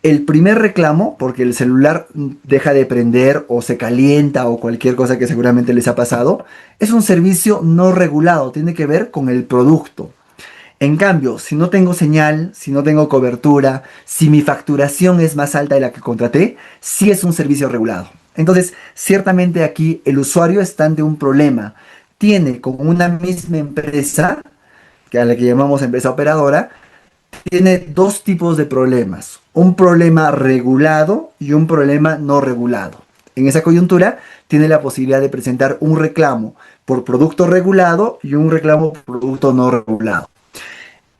El primer reclamo, porque el celular deja de prender o se calienta o cualquier cosa que seguramente les ha pasado, es un servicio no regulado, tiene que ver con el producto. En cambio, si no tengo señal, si no tengo cobertura, si mi facturación es más alta de la que contraté, sí es un servicio regulado. Entonces, ciertamente aquí el usuario está ante un problema. Tiene con una misma empresa, que a la que llamamos empresa operadora, tiene dos tipos de problemas, un problema regulado y un problema no regulado. En esa coyuntura tiene la posibilidad de presentar un reclamo por producto regulado y un reclamo por producto no regulado.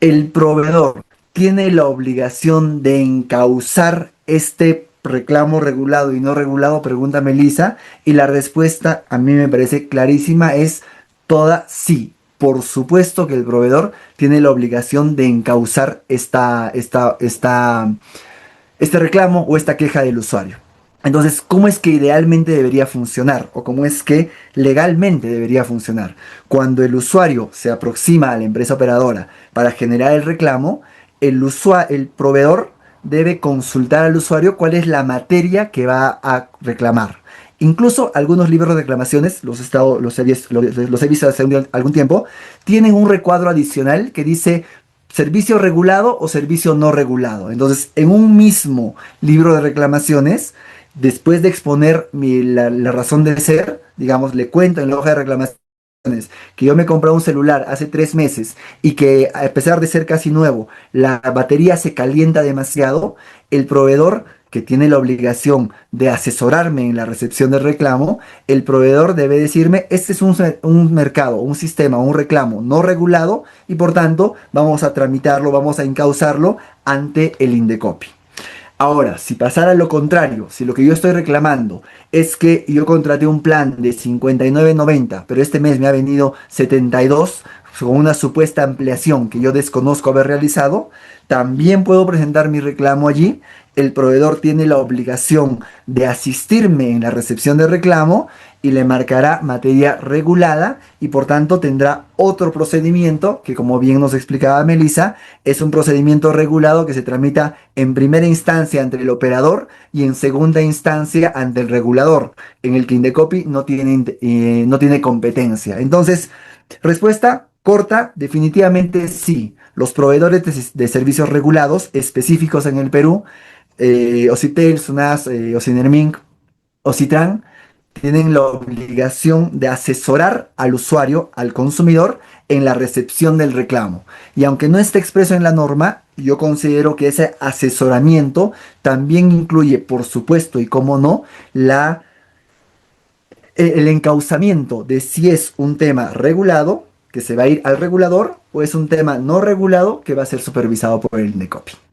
El proveedor tiene la obligación de encauzar este reclamo regulado y no regulado, pregunta Melissa, y la respuesta a mí me parece clarísima, es toda sí. Por supuesto que el proveedor tiene la obligación de encauzar este reclamo o esta queja del usuario. Entonces, ¿cómo es que idealmente debería funcionar? ¿O cómo es que legalmente debería funcionar? Cuando el usuario se aproxima a la empresa operadora para generar el reclamo, el proveedor debe consultar al usuario cuál es la materia que va a reclamar. Incluso algunos libros de reclamaciones, los he visto hace algún tiempo, tienen un recuadro adicional que dice servicio regulado o servicio no regulado. Entonces, en un mismo libro de reclamaciones, después de exponer la razón de ser, digamos, le cuento en la hoja de reclamaciones que yo me compré un celular hace 3 meses y que a pesar de ser casi nuevo, la batería se calienta demasiado, el proveedor que tiene la obligación de asesorarme en la recepción del reclamo, el proveedor debe decirme, este es un mercado, un sistema, un reclamo no regulado y por tanto vamos a tramitarlo, vamos a encauzarlo ante el Indecopi. Ahora, si pasara lo contrario, si lo que yo estoy reclamando es que yo contraté un plan de 59.90, pero este mes me ha venido 72 con una supuesta ampliación que yo desconozco haber realizado, también puedo presentar mi reclamo allí. El proveedor tiene la obligación de asistirme en la recepción del reclamo y le marcará materia regulada y por tanto tendrá otro procedimiento que, como bien nos explicaba Melissa, es un procedimiento regulado que se tramita en primera instancia ante el operador y en segunda instancia ante el regulador, en el que Indecopi no tiene competencia. Entonces, respuesta corta, definitivamente sí. Los proveedores de servicios regulados específicos en el Perú, Ocitel, Sunaz, Ocinerminc, Ocitran, tienen la obligación de asesorar al usuario, al consumidor, en la recepción del reclamo. Y aunque no esté expreso en la norma, yo considero que ese asesoramiento también incluye, por supuesto, y cómo no, el encauzamiento de si es un tema regulado, que se va a ir al regulador, o es un tema no regulado que va a ser supervisado por el INDECOPI.